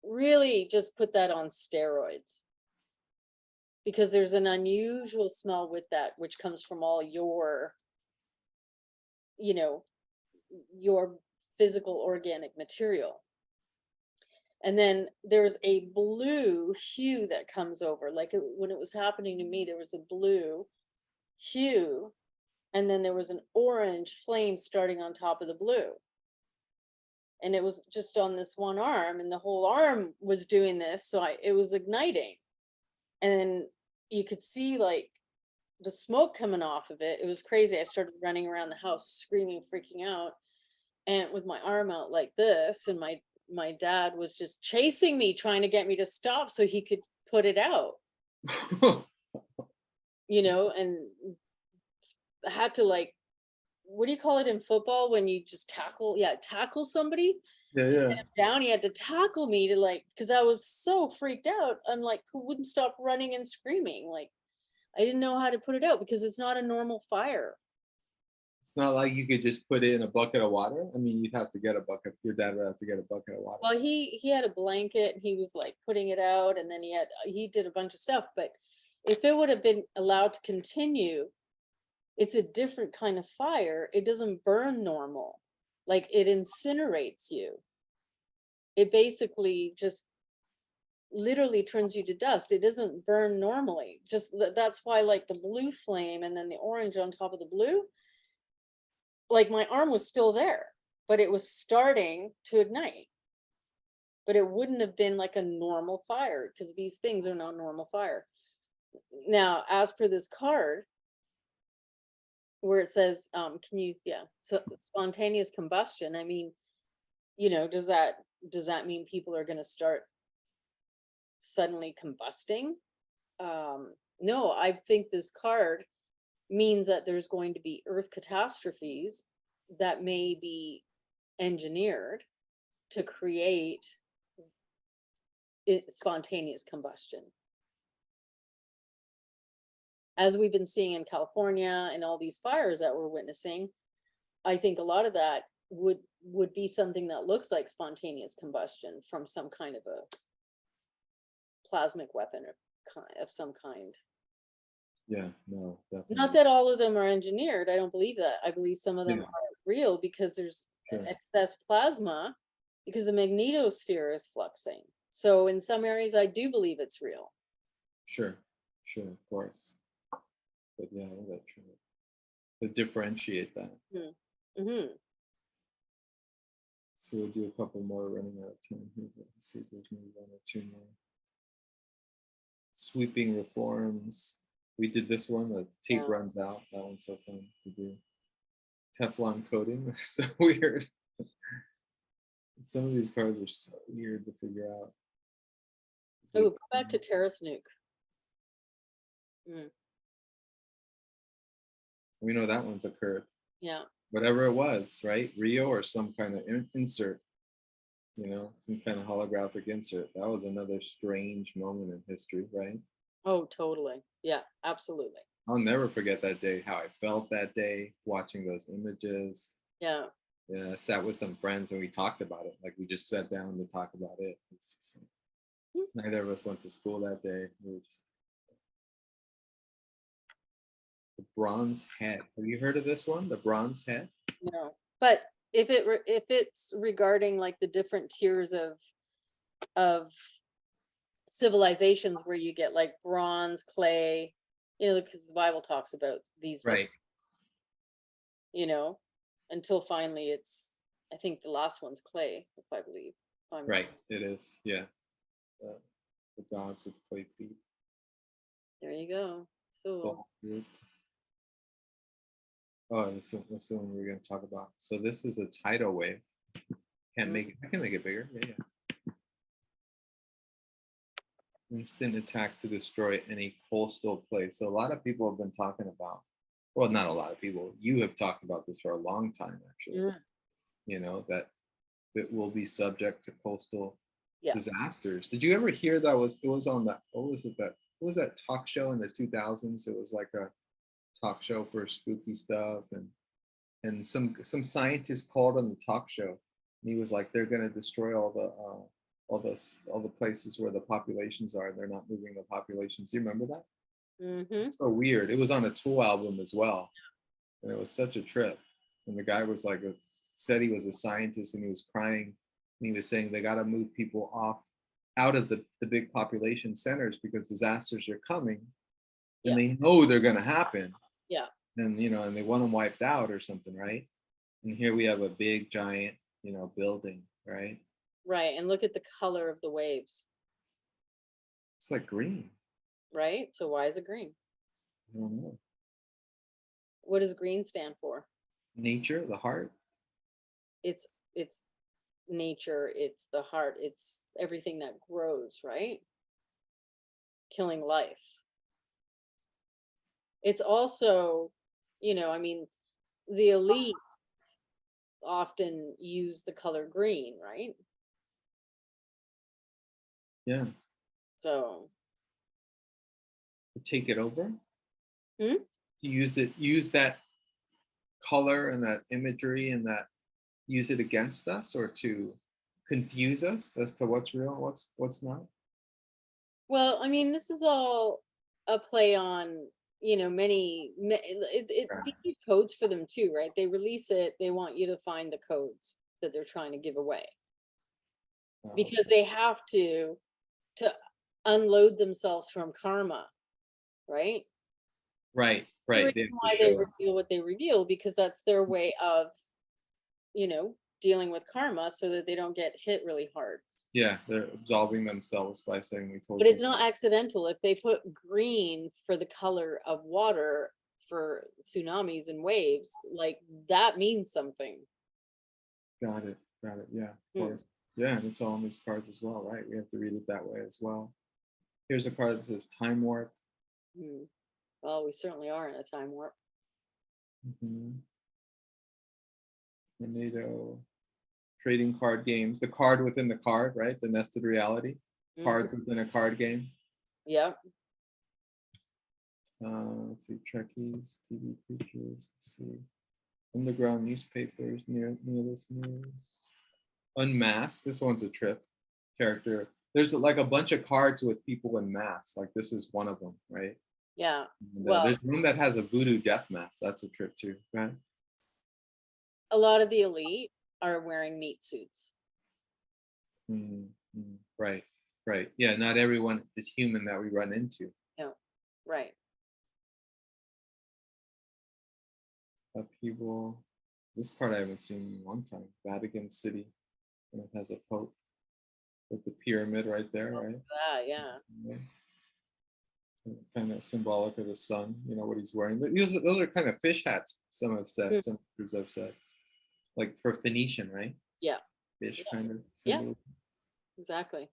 really just put that on steroids. Because there's an unusual smell with that, which comes from all your, you know, your physical organic material. And then there's a blue hue that comes over. Like when it was happening to me, there was a blue hue, and then there was an orange flame starting on top of the blue. And it was just on this one arm, and the whole arm was doing this. So it was igniting. And then you could see like the smoke coming off of it. It was crazy. I started running around the house screaming, freaking out, and with my arm out like this, and my dad was just chasing me, trying to get me to stop so he could put it out. You know, and I had to, like, what do you call it in football when you just tackle somebody? Yeah, to yeah. get him down. He had to tackle me to, like, because I was so freaked out. I'm like, who wouldn't stop running and screaming? Like, I didn't know how to put it out because it's not a normal fire. It's not like you could just put it in a bucket of water. I mean, you'd have to get a bucket. Your dad would have to get a bucket of water. Well, he had a blanket, and he was like putting it out, and then he did a bunch of stuff. But if it would have been allowed to continue, it's a different kind of fire. It doesn't burn normal. Like, it incinerates you. It basically just literally turns you to dust. It doesn't burn normally. Just that's why, like, the blue flame and then the orange on top of the blue, like, my arm was still there, but it was starting to ignite. But it wouldn't have been like a normal fire, because these things are not normal fire. Now, as per this card, where it says, so spontaneous combustion, I mean, you know, does that mean people are going to start suddenly combusting? No, I think this card means that there's going to be earth catastrophes that may be engineered to create spontaneous combustion, as we've been seeing in California and all these fires that we're witnessing. I think a lot of that would be something that looks like spontaneous combustion from some kind of a plasmic weapon of some kind. Yeah, no, definitely. Not that all of them are engineered. I don't believe that. I believe some of them are real, because there's excess plasma, because the magnetosphere is fluxing. So in some areas, I do believe it's real. Sure, of course. But yeah, that's true. To differentiate that. Mm-hmm. So we'll do a couple more, running out of time here. Let's see if there's maybe one or two more. Sweeping reforms. We did this one. The tape runs out. That one's so fun to do. Teflon coating. So weird. Some of these cards are so weird to figure out. Oh, go back to Terrace Nuke. We know that one's occurred. Yeah. whatever it was, right? Rio or some kind of insert, you know, some kind of holographic insert. That was another strange moment in history, right? Oh, totally. Yeah, absolutely. I'll never forget that day, how I felt that day watching those images. Yeah. Yeah, I sat with some friends and we talked about it. Like we just sat down to talk about it. It's just, Hmm. neither of us went to school that day. We were just the bronze head. Have you heard of this one? The bronze head? No, but if it's regarding like the different tiers of civilizations where you get like bronze, clay, you know, because the Bible talks about these different, Right, until finally it's, I think the last one's clay, if I believe. If I'm right. It is. Yeah. Uh, the gods with clay feet. There you go. So Ball group. Oh, and that's the one we're going to talk about. So this is a tidal wave. Can't make it. I can make it bigger. Yeah, yeah. Instant attack to destroy any coastal place. So a lot of people have been talking about, well, not a lot of people. You have talked about this for a long time, actually. mm, You know, that will be subject to coastal yeah, disasters. Did you ever hear that it was on that, what was that talk show in the 2000s? It was like a talk show for spooky stuff, and some scientist called on the talk show, and he was like, they're going to destroy all the places where the populations are. They're not moving the populations. Do you remember that? mm-hmm, It's so weird. It was on a Tool album as well, and it was such a trip. And the guy was like, said he was a scientist, and he was crying, and he was saying they got to move people out of the big population centers because disasters are coming, and yeah, they know they're going to happen, yeah, and and they want them wiped out or something, right? And here we have a big giant, building, right? right. And look at the color of the waves, It's like green. right? So why is it green? I don't know. What does green stand for? Nature, the heart. It's nature, it's the heart, it's everything that grows, right? Killing life. It's also, I mean, the elite often use the color green, right? Yeah. So, To take it over. hmm? To use that color and that imagery and that use it against us, or to confuse us as to what's real, what's not. Well, I mean, this is all a play on, they keep codes for them too, right? They release it, they want you to find the codes that they're trying to give away because they have to unload themselves from karma, right? Right, The right. They reason have to why they show us. reveal what they reveal because that's their way of, dealing with karma so that they don't get hit really hard. Yeah, they're absolving themselves by saying we told But you it's so. not accidental. If they put green for the color of water for tsunamis and waves, like that means something. Got it. Got it. Yeah, of Hmm. course. Yeah, and it's all on these cards as well, right? We have to read it that way as well. Here's a card that says time warp. Hmm. Well, we certainly are in a time warp. Tornado. Trading card games. The card within the card, right? The nested reality. Cards within a card game. Yep. Let's see, Trekkies, TV creatures. Let's see, underground newspapers, nearest news. Unmasked. This one's a trip. Character. There's like a bunch of cards with people in masks. Like this is one of them, right? Yeah. And, Well, there's one that has a voodoo death mask. That's a trip too. Right? a lot of the elite are wearing meat suits. Right. Right. Yeah. Not everyone is human that we run into. No. Right. Upheaval. This card I haven't seen in a long time. Vatican City. And it has a pope with the pyramid right there, right? Yeah. Yeah. Kind of symbolic of the sun, what he's wearing. Those are kind of fish hats, some have said, some crews have said. Like for Phoenician, right? Yeah. Fish kind of Yeah. symbol. Exactly.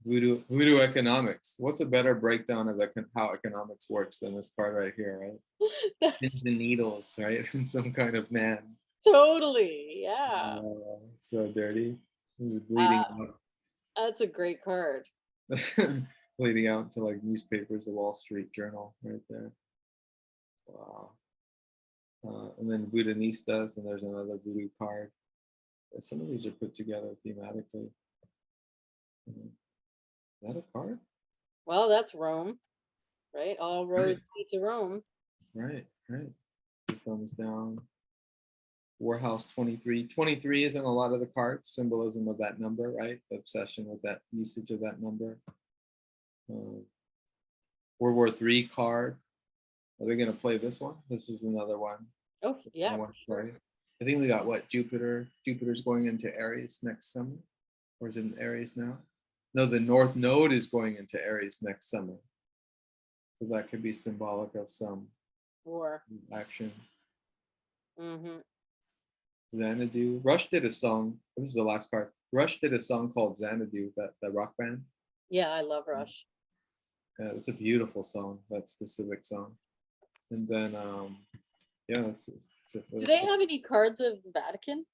Voodoo economics. What's a better breakdown of how economics works than this card right here, right? That's Pins and needles, right? And some kind of man. totally, yeah. So dirty. He's bleeding out. That's a great card. Bleeding out to like newspapers, the Wall Street Journal, right there. Wow. And then Voodooistas, and there's another voodoo card. Some of these are put together thematically. Is that a card? Well, that's Rome, right? All roads lead to Rome. Right. Thumbs down. Warhouse 23. 23 is in a lot of the cards, symbolism of that number, right? The obsession with that usage of that number. World War III card. Are they going to play this one? This is another one. Oh, yeah. Sure. I think we got what? Jupiter's going into Aries next summer. Or is it in Aries now? No, the North Node is going into Aries next summer. So that could be symbolic of some War. action. Mm-hmm. Xanadu. Rush did a song. This is the last card. Rush did a song called Xanadu, that rock band. Yeah, I love Rush. Yeah, it's a beautiful song, that specific song. And then, yeah, that's it. Do they have any cards of the Vatican?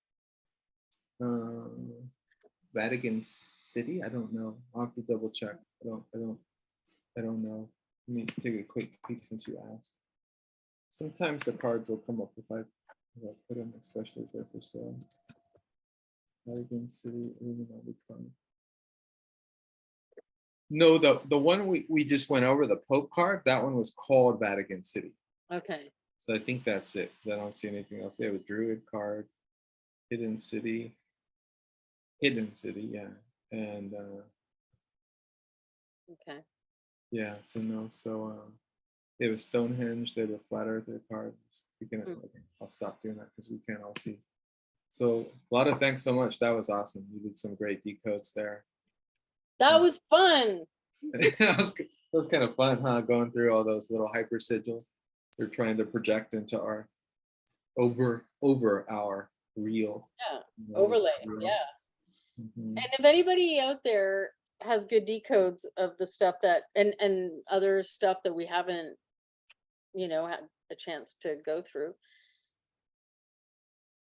Vatican City? I don't know. I'll have to double check. I don't know. Let me take a quick peek since you asked. Sometimes the cards will come up if I put them, especially if they're for sale. Vatican City, Illuminati card. No, the one we just went over, the Pope card, that one was called Vatican City. Okay. So I think that's it, because I don't see anything else. They have a Druid card, Hidden City, yeah. And Okay. yeah, so no, so they have a Stonehenge, they have a Flat Earther card. Speaking of, I'll stop doing that because we can't all see. So a lot of thanks so much. That was awesome. You did some great decodes there. That was fun. That was kind of fun, huh? Going through all those little hyper sigils they're trying to project into our over our real. Yeah. Overlay. Real. Yeah. Mm-hmm. And if anybody out there has good decodes of the stuff that and other stuff that we haven't, had a chance to go through,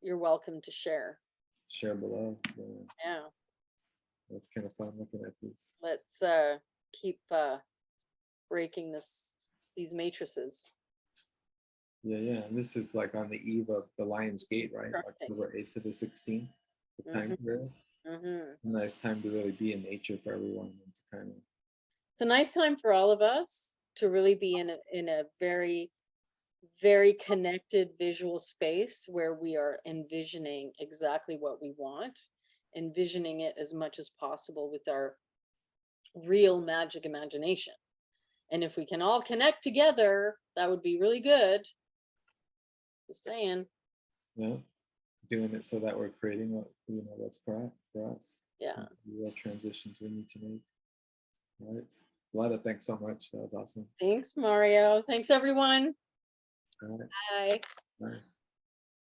you're welcome to share. Share below. Yeah. That's kind of fun looking at these. Let's keep breaking these matrices. Yeah. And this is like on the eve of the Lion's Gate, right? October 8th to the 16th. The time period. A nice time to really be in nature for everyone, and to kind of. It's a nice time for all of us to really be in a very, very connected visual space where we are envisioning exactly what we want, envisioning it as much as possible with our real magic imagination. And if we can all connect together, that would be really good. Just saying. Yeah. Doing it so that we're creating what what's correct for us. Yeah. The real transitions we need to make. All right. A lot of thanks so much. That was awesome. Thanks, Mario. Thanks, everyone. All right. Bye. Bye.